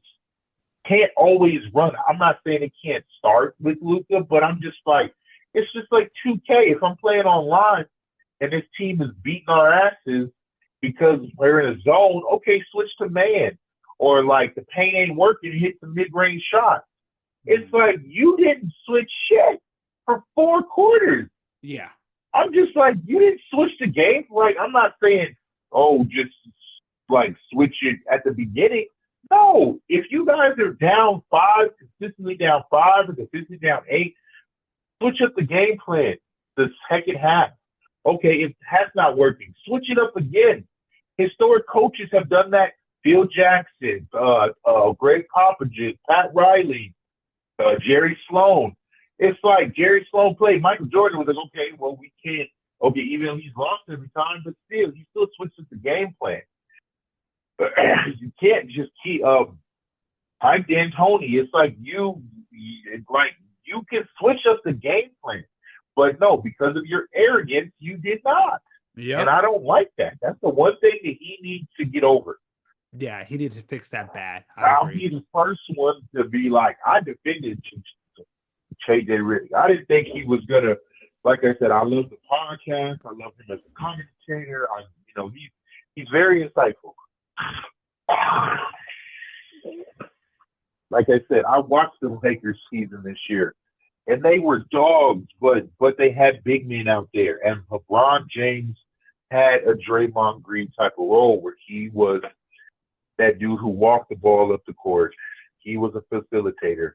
can't always run. I'm not saying it can't start with Luka, but I'm just like, it's just like 2K. If I'm playing online and this team is beating our asses because we're in a zone, okay, switch to man. Or like the paint ain't working, hit the mid-range shot. It's like you didn't switch shit for 4 quarters. Yeah. I'm just like, you didn't switch the game. Like, I'm not saying, just like switch it at the beginning. No, if you guys are down 5, consistently down 5 or consistently down 8, switch up the game plan the second half. Okay, if that's not working, switch it up again. Historic coaches have done that. Phil Jackson, Greg Popovich, Pat Riley, Jerry Sloan. It's like Jerry Sloan played. Michael Jordan was like, okay, well, we can't. Okay, even though he's lost every time, but still, he still switches the game plan. You can't just keep Mike D'Antoni. It's like you can switch up the game plan, but no, because of your arrogance, you did not. Yeah, and I don't like that. That's the one thing that he needs to get over. Yeah, he needs to fix that bad. I'll be the first one to be like, I defended JJ Redick. I didn't think he was gonna. Like I said, I love the podcast. I love him as a commentator. He's very insightful. Like I said, I watched the Lakers season this year, and they were dogs, but they had big men out there. And LeBron James had a Draymond Green type of role where he was that dude who walked the ball up the court. He was a facilitator.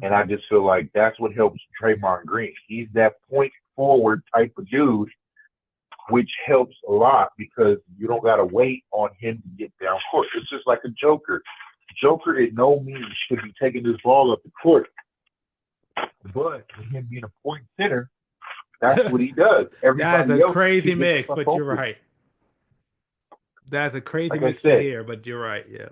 And I just feel like that's what helps Draymond Green. He's that point forward type of dude, which helps a lot because you don't got to wait on him to get down court. It's just like a Joker. Joker, in no means, should be taking this ball up the court. But with him being a point center, that's what he does. That's a crazy mix, but you're right. That's a crazy mix to hear, but you're right, yeah.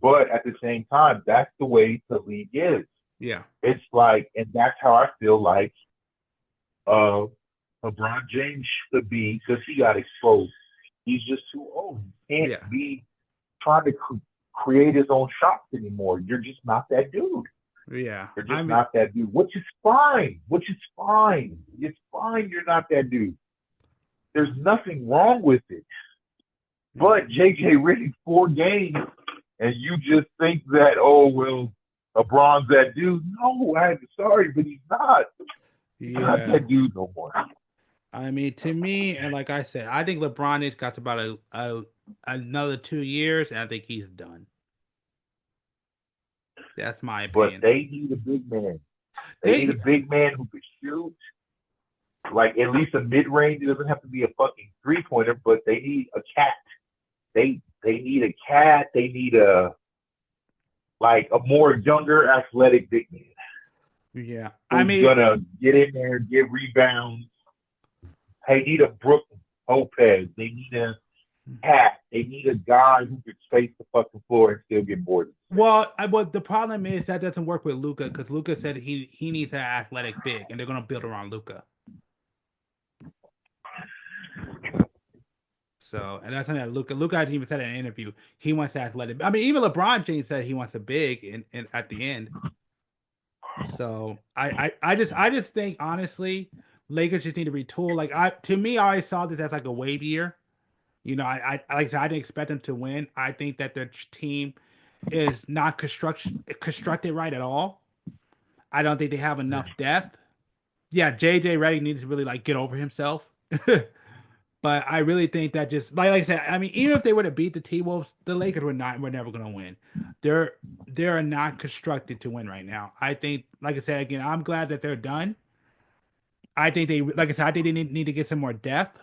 But at the same time, that's the way the league is. Yeah. It's like, and that's how I feel like LeBron James should be because he got exposed. He's just too old. He can't be trying to create his own shots anymore. You're just not that dude. Yeah. You're just not that dude, which is fine. It's fine you're not that dude. There's nothing wrong with it. But JJ Redick 4 games, and you just think that, oh, well, LeBron's that dude. No, I'm sorry, but he's not. He's not that dude no more. I mean, to me, and like I said, I think LeBron has got about another 2 years, and I think he's done. That's my opinion. But they need a big man. They need a big man who can shoot. Like, at least a mid-range. It doesn't have to be a fucking three-pointer, but they need a cat. They need a cat. They need a more younger, athletic big man. Yeah. Who's gonna get in there, get rebounds. They need a Brook Lopez. They need a cat. They need a guy who can space the fucking floor and still get bored. Well, the problem is that doesn't work with Luka because Luka said he needs an athletic big, and they're gonna build around Luka. So, and that's something that Luka hasn't even said in an interview. He wants athletic. I mean, even LeBron James said he wants a big in at the end. So I just think honestly, Lakers just need to retool. Like to me, I always saw this as like a wave year. You know, like I said, I didn't expect them to win. I think that their team is not constructed right at all. I don't think they have enough depth. Yeah, JJ Redick needs to really like get over himself. But I really think that just like I said, I mean, even if they were to beat the T-Wolves, the Lakers were never going to win. They're not constructed to win right now. I think, like I said again, I'm glad that they're done. I think they need to get some more depth.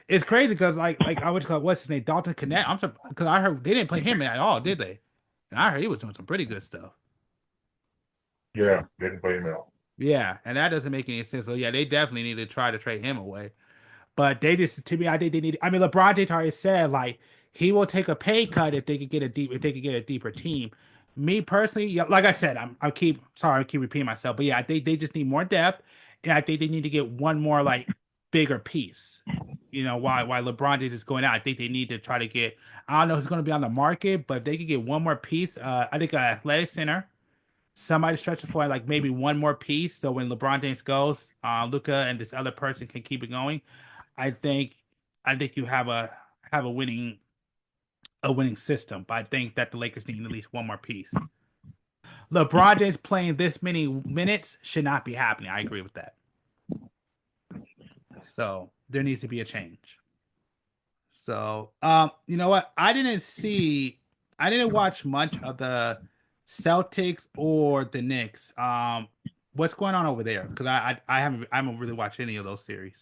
It's crazy because like I would call what's his name, Dalton Connect. I'm surprised because I heard they didn't play him at all, did they? And I heard he was doing some pretty good stuff. Yeah, they didn't play him at all. Yeah, and that doesn't make any sense. So yeah, they definitely need to try to trade him away. But they just, to me, I think they need. I mean, LeBron James already said like he will take a pay cut if they could get a deeper team. Me personally, like I said, I keep repeating myself, but yeah, I think they just need more depth, and I think they need to get one more like bigger piece. You know, why LeBron James is going out, I think they need to try to get. I don't know who's going to be on the market, but if they could get one more piece. I think an athletic center, somebody stretch the floor, like maybe one more piece, so when LeBron James goes, Luka and this other person can keep it going. I think you have a winning system, but I think that the Lakers need at least one more piece. LeBron James playing this many minutes should not be happening. I agree with that. So there needs to be a change. So you know what? I didn't watch much of the Celtics or the Knicks. What's going on over there? Because I haven't really watched any of those series.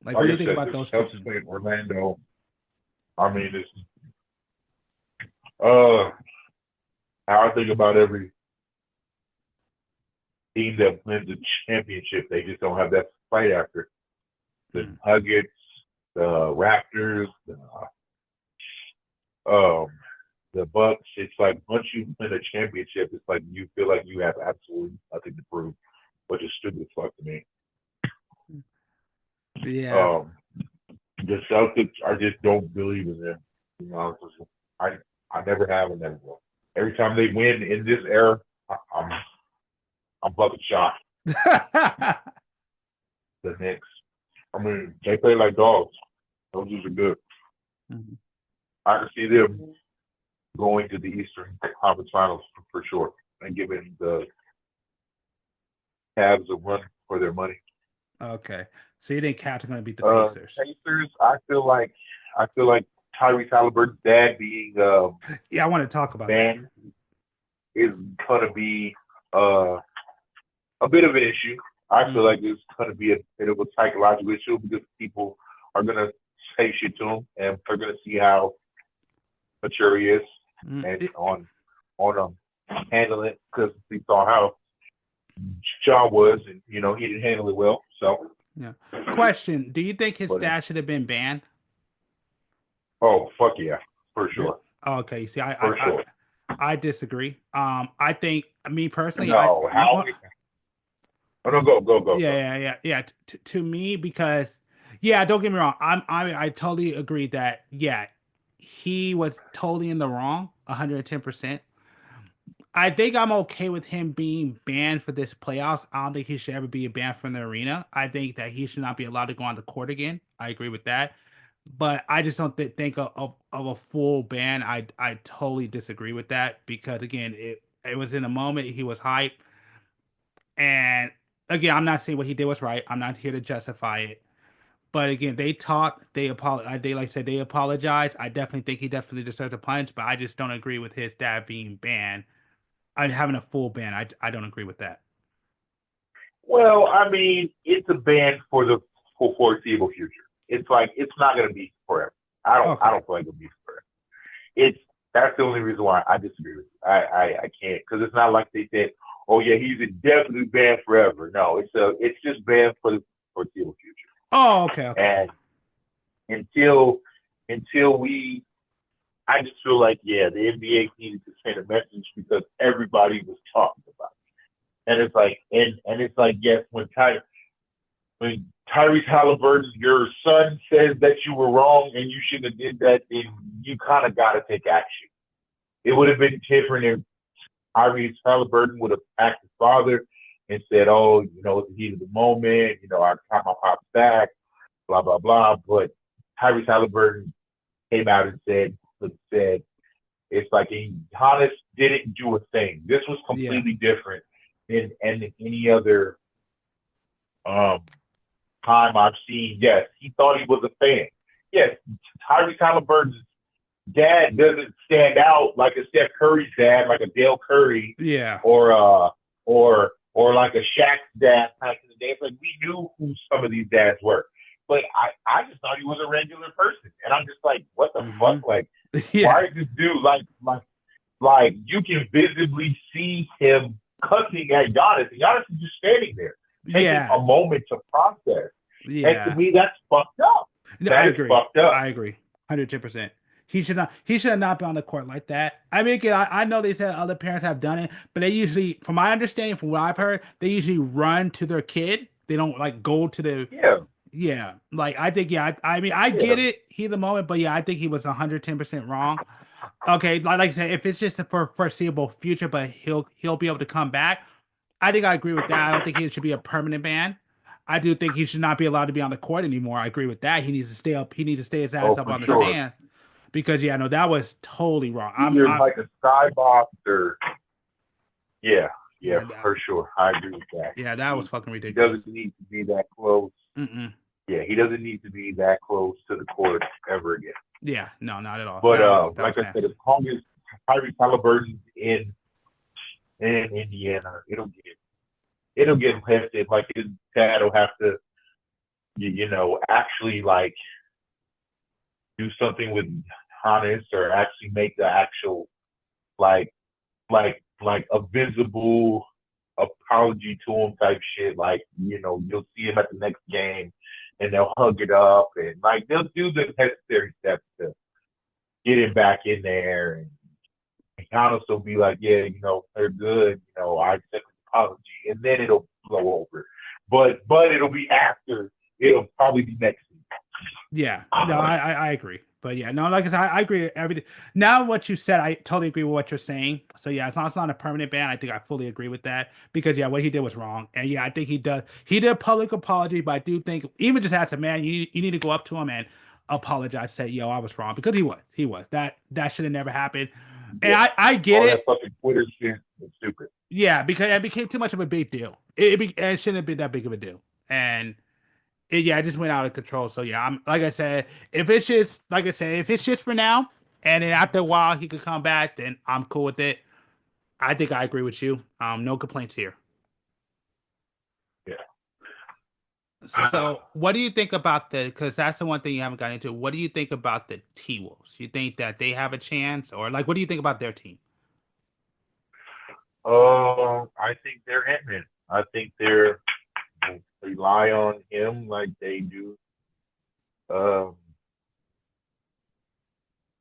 Like, what do you think about those two teams? Orlando. I mean, it's how I think about every team that wins the championship. They just don't have that fight after. The Nuggets, the Raptors, the Bucks. It's like once you win a championship, it's like you feel like you have absolutely nothing to prove, which is stupid as fuck to me. Yeah. The Celtics, I just don't believe in them. You know, I never have and never will. Every time they win in this era, I'm fucking shocked. The Knicks. I mean, they play like dogs. Those dudes are good. Mm-hmm. I can see them going to the Eastern Conference Finals for sure and giving the Cavs a run for their money. Okay. So you think Cavs are going to beat the Pacers? Pacers. I feel like Tyrese Haliburton's dad being Yeah, I want to talk about that. banned is gonna be uh, a bit of an issue. I feel like it's gonna be a bit of a psychological issue because people are gonna say shit to him and they're gonna see how mature he is Mm, and it- on handling it because we saw how John was and he didn't handle it well. So, yeah. Question: do you think his but dad should have been banned? oh fuck yeah, for Really? sure, Oh, okay. See, for sure. I disagree. I think me personally, No, how? Oh no, go. yeah. To me, because yeah, don't get me wrong. I totally agree that yeah, he was totally in the wrong, 110%. I think I'm okay with him being banned for this playoffs. I don't think he should ever be banned from the arena. I think that he should not be allowed to go on the court again. I agree with that. But I just don't think of a full ban. I totally disagree with that because again, it was in a moment he was hype, and again, I'm not saying what he did was right. I'm not here to justify it. But again, they talked, they apologize. They like I said they apologized. I definitely think he definitely deserved a punch, but I just don't agree with his dad being banned. I having a full ban. I don't agree with that. Well, I mean, it's a ban for the foreseeable future. It's like it's not going to be forever. I Okay. don't feel like it'll be forever. It's That's the only reason why I disagree with you. I can't because it's not like they said, oh yeah, he's indefinitely banned forever. No, it's just banned for the foreseeable future. Oh, okay. And until we, I just feel like yeah, the NBA needed to send a message because everybody was talking about it. And it's like and it's like yes, when Tyrese Haliburton, your son says that you were wrong and you shouldn't have did that, then you kind of got to take action. It would have been different if Tyrese Haliburton would have asked his father and said, "Oh, it's the heat of the moment. I got my pops back, blah blah blah." But Tyrese Haliburton came out and said it's like Giannis didn't do a thing. This was Yeah. completely different than any other um time I've seen. Yes, he thought he was a fan. Yes, Tyrese Halliburton's dad doesn't stand out like a Steph Curry's dad, like a Dale Curry, Yeah. or like a Shaq's dad back in the day. It's like we knew who some of these dads were, but I just thought he was a regular person, and I'm just like, what the Hmm. fuck? Like, Yeah. why is this dude like you can visibly see him cussing at Giannis, and Giannis is just standing there taking Yeah. a moment to process. And to Yeah. me, that's fucked up. No, I That is agree. fucked up. I agree. 110%. He should not be on the court like that. I mean, again, I know they said other parents have done it, but they usually, from my understanding, from what I've heard, they usually run to their kid. They don't like go to the Yeah, yeah. Like I think yeah. I mean, I yeah. get it. He the moment, but yeah, I think he was 110% wrong. Okay, like I said, if it's just for foreseeable future, but he'll be able to come back. I think I agree with that. I don't think he should be a permanent ban. I do think he should not be allowed to be on the court anymore. I agree with that. He needs to stay up. He needs to stay his ass Oh, up for on the sure. stand because yeah, no, that was totally wrong. Either like a skybox or yeah, Yeah, for sure. I agree with that. yeah, that was fucking He ridiculous. doesn't need to be that close. Mm-mm. Yeah, he doesn't need to be that close to the court ever again. Yeah, no, not at all. But That like was I said, nasty. as long as Tyrese Halliburton's in Indiana, it'll get tested. Like his dad will have to actually like do something with Giannis or actually make the actual like a visible apology to him type shit. Like you'll see him at the next game and they'll hug it up and like they'll do the necessary steps to get him back in there and Giannis will be like, yeah, they're good. I accept the apology, and then it'll blow over. But it'll be after. It'll probably be next week. Yeah, no, I agree. But yeah, no, like I said, I agree with everything. Now, what you said, I totally agree with what you're saying. So yeah, it's not a permanent ban. I think I fully agree with that because yeah, what he did was wrong. And yeah, I think he did a public apology, but I do think even just as a man, you need to go up to him and apologize, say, yo, I was wrong because he was that should have never happened. And Yeah. I get All it. that fucking Twitter shit is stupid. Yeah, because it became too much of a big deal. It shouldn't have been that big of a deal. And it just went out of control. So yeah, I'm like I said, if it's just for now, and then after a while he could come back, then I'm cool with it. I think I agree with you. No complaints here. Yeah. So what do you think about because that's the one thing you haven't gotten into. What do you think about the T-Wolves? You think that they have a chance, or like what do you think about their team? I think they're Ant-Man. I think they're rely on him like they do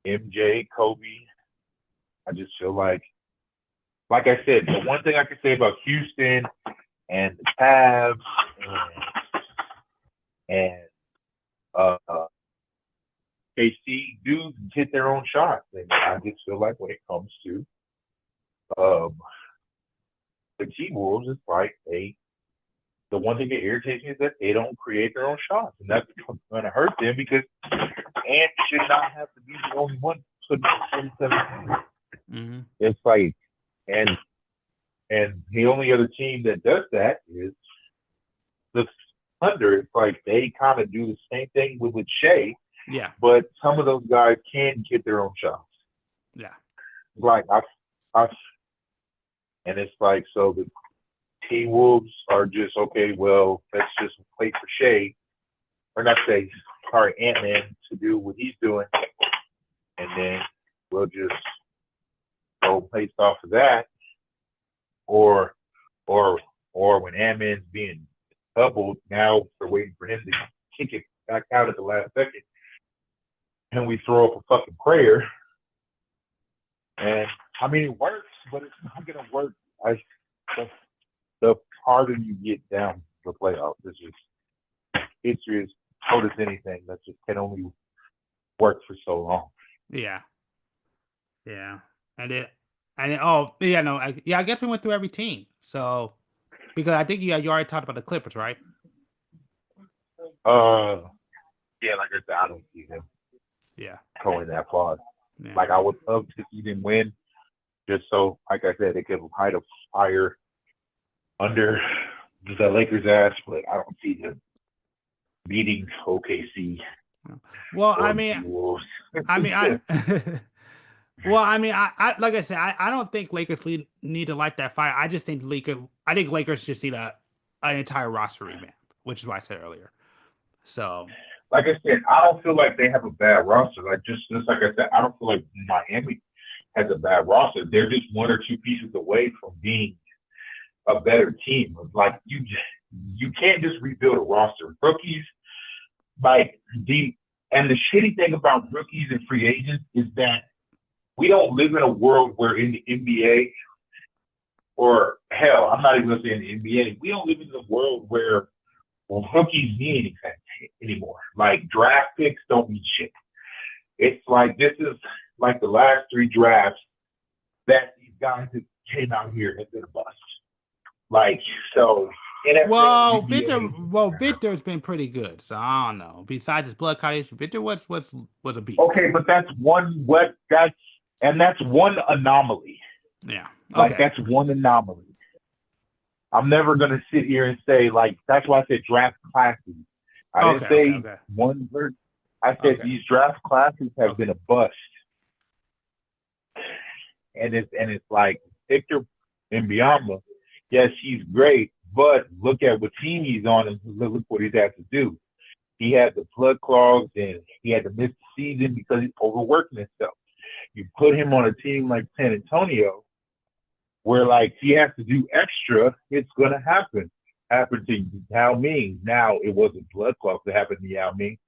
MJ, Kobe. I just feel like I said, the one thing I can say about Houston and the Cavs and KC dudes hit their own shots. And I just feel like when it comes to the T-Wolves, it's like the one thing that irritates me is that they don't create their own shots. And that's going to hurt them because Ant should not have to be the only one putting 27. Mm-hmm. It's like, and the only other team that does that is the Thunder. It's like they kind of do the same thing with Shea. Yeah. But some of those guys can get their own shots. Yeah. Like and it's like, so the T-Wolves are just, okay, well, let's just wait for Shea, or not Shea, sorry, Ant-Man to do what he's doing, and then we'll just go based off of that, or when Ant-Man's being doubled, now we're waiting for him to kick it back out at the last second, and we throw up a fucking prayer, and I mean, it works, but it's not going to work. The harder you get down the playoffs, it's just told us anything. That just can only work for so long. Yeah. Yeah. I guess we went through every team. So, because I think you already talked about the Clippers, right? Yeah, like I said, I don't see them. Yeah. Going that far. Yeah. Like I would love to see them win, just so, like I said, they could light a fire under the Lakers' ass, but I don't see them beating OKC. Well, I like I said, I don't think Lakers need to light that fire. I just think Lakers just need an entire roster revamp, which is what I said earlier. So, like I said, I don't feel like they have a bad roster. Like just like I said, I don't feel like Miami has a bad roster. They're just one or two pieces away from being a better team. Like you can't just rebuild a roster. Rookies, and the shitty thing about rookies and free agents is that we don't live in a world where in the NBA, or hell, I'm not even going to say in the NBA, we don't live in a world where rookies mean anything anymore. Like draft picks don't mean shit. It's like this is like the last three drafts that these guys that came out here have been a bust. Like, so NFL, Victor's been pretty good, so I don't know. Besides his blood cottage, Victor was a beast. Okay, but that's one anomaly. Yeah. Okay. Like that's one anomaly. I'm never gonna sit here and say, like, that's why I said draft classes. I didn't say one word. I said these draft classes have been a bust. And it's like Victor Wembanyama, yes, he's great, but look at what team he's on and look what he's had to do. He had the blood clogs and he had to miss the season because he's overworking himself. You put him on a team like San Antonio, where like he has to do extra, it's gonna happen. Happened to Yao Ming. Now it wasn't blood clots that happened to Yao Ming,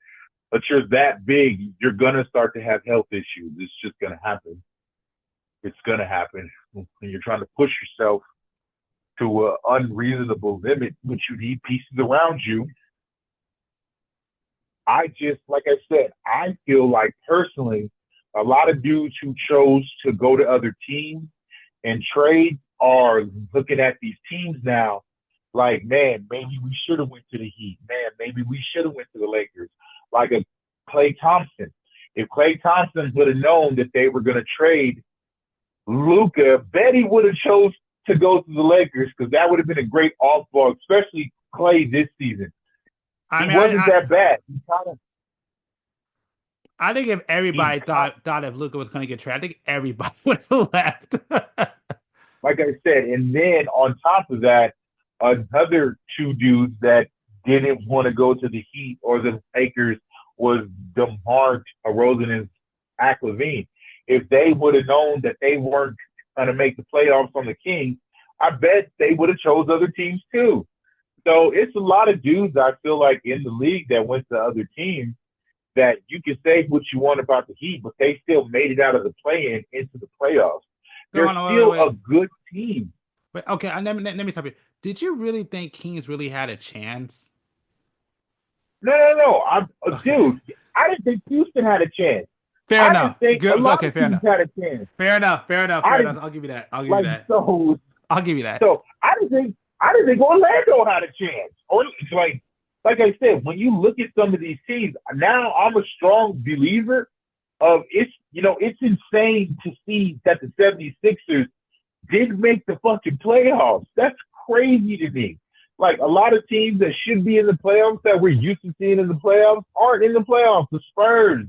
but you're that big, you're gonna start to have health issues. It's just gonna happen. It's gonna happen when you're trying to push yourself to an unreasonable limit, but you need pieces around you. I just, like I said, I feel like personally, a lot of dudes who chose to go to other teams and trade are looking at these teams now like, man, maybe we should have went to the Heat. Man, maybe we should have went to the Lakers. Like a Klay Thompson. If Klay Thompson would have known that they were going to trade Luka, bet he would have chose to go to the Lakers because that would have been a great off-ball, especially Klay this season. I He mean, wasn't that bad. He kind of I think if he everybody thought if Luka was going to get traded, I think everybody would have left. like I said, and then on top of that, another two dudes that didn't want to go to the Heat or the Lakers was DeMar DeRozan and Zach LaVine. If they would have known that they weren't going to make the playoffs on the Kings, I bet they would have chose other teams too. So it's a lot of dudes I feel like in the league that went to other teams that you can say what you want about the Heat, but they still made it out of the play-in into the playoffs. Go They're on, still wait. a good team. But okay, let me stop you. Did you really think Kings really had a chance? No. Okay. Dude, I didn't think Houston had a chance. Fair I enough. didn't think a Good. lot Okay, of fair teams enough. had a chance. Fair enough. I didn't I'll give you that. like so. I'll give you that. So I didn't think Orlando had a chance. Or like I said, when you look at some of these teams, now I'm a strong believer of it's insane to see that the 76ers did make the fucking playoffs. That's crazy to me. Like a lot of teams that should be in the playoffs that we're used to seeing in the playoffs aren't in the playoffs. The Spurs,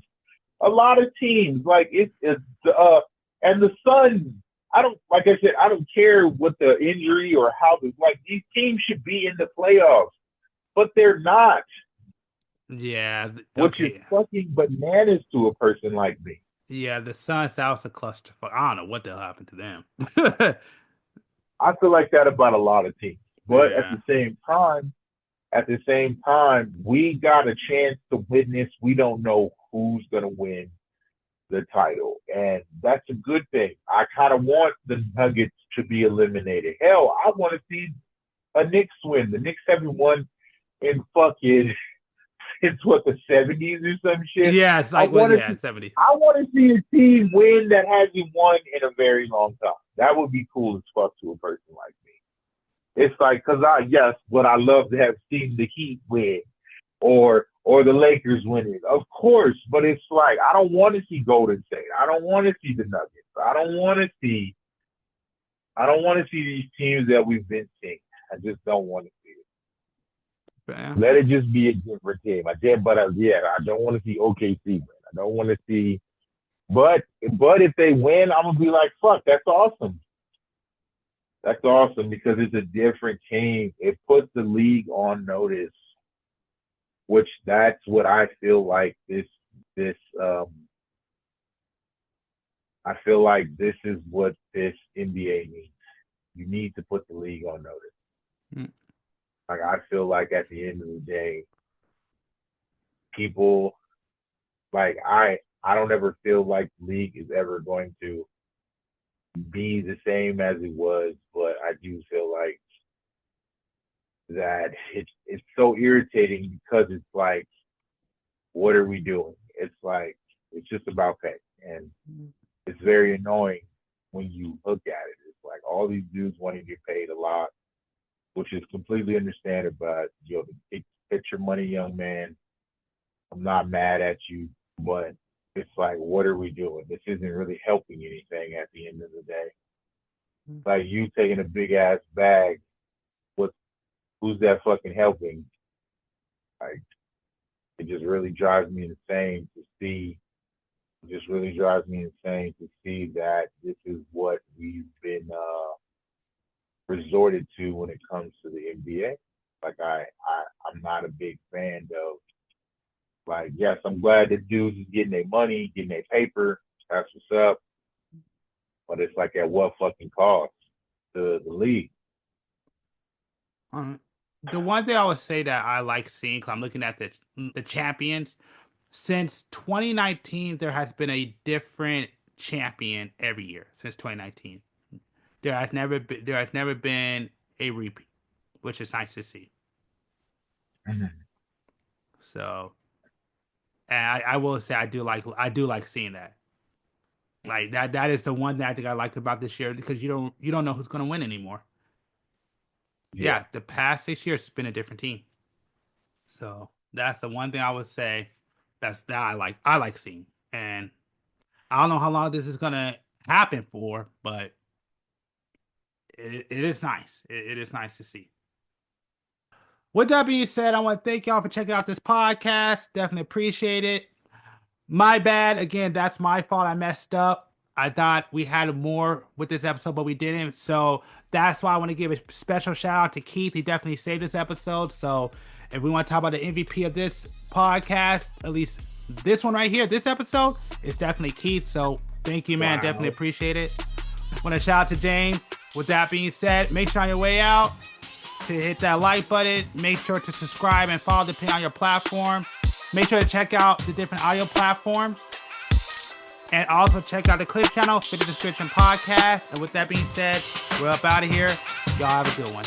a lot of teams like and the Suns. I don't care what the injury or how these teams should be in the playoffs, but they're not, Yeah. which is Okay. fucking bananas to a person like me. Yeah, the Suns, that was a clusterfuck. I don't know what the hell happened to them. I feel like that about a lot of teams, but Yeah. at the same time, we got a chance to witness. We don't know who's gonna win the title, and that's a good thing. I kind of want the Nuggets to be eliminated. Hell, I want to see a Knicks win. The Knicks haven't won in fucking since what the 70s or some shit. Yeah, it's like, well, yeah, 70. I want to see a team win that hasn't won in a very long time. That would be cool as fuck to a person like me. It's like, would I love to have seen the Heat win or the Lakers winning? Of course, but it's like I don't want to see Golden State. I don't want to see the Nuggets. I don't want to see these teams that we've been seeing. I just don't want to see it. Yeah. Let it just be a different team. I don't want to see OKC win. I don't want to see, but if they win, I'm gonna be like, fuck, that's awesome. That's awesome because it's a different team. It puts the league on notice, which that's what I feel like I feel like this is what this NBA needs. You need to put the league on notice. Mm. Like I feel like at the end of the day, people like I don't ever feel like the league is ever going to be the same as it was, but I do feel like that it's so irritating because it's like, what are we doing? It's like it's just about pay, and it's very annoying when you look at it. It's like all these dudes want to get paid a lot, which is completely understandable. But get your money, young man. I'm not mad at you, but it's like, what are we doing? This isn't really helping anything at the end of the day. Like you taking a big ass bag, who's that fucking helping? Like it just really drives me insane to see. It just really drives me insane to see that this is what we've been resorted to when it comes to the NBA. Like I'm not a big fan of. Like, yes, I'm glad the dudes is getting their money, getting their paper. That's what's up. But it's like at what fucking cost to the league? The one thing I would say that I like seeing, because I'm looking at the champions, since 2019, there has been a different champion every year since 2019. There has never been a repeat, which is nice to see. Mm-hmm. So, and I will say I do like seeing that. Like that is the one that I think I liked about this year because you don't know who's gonna win anymore. Yeah, the past 6 years it's been a different team. So that's the one thing I would say that I like seeing. And I don't know how long this is gonna happen for, but it is nice. It is nice to see. With that being said, I want to thank y'all for checking out this podcast. Definitely appreciate it. My bad. Again, that's my fault. I messed up. I thought we had more with this episode, but we didn't. So that's why I want to give a special shout out to Keith. He definitely saved this episode. So if we want to talk about the MVP of this podcast, at least this one right here, this episode, it's definitely Keith. So thank you, man. Wow. Definitely appreciate it. Want to shout out to James. With that being said, make sure on your way out to hit that like button. Make sure to subscribe and follow depending on your platform. Make sure to check out the different audio platforms. And also check out the Clip channel, Fit the Description Podcast. And with that being said, we're up out of here. Y'all have a good one.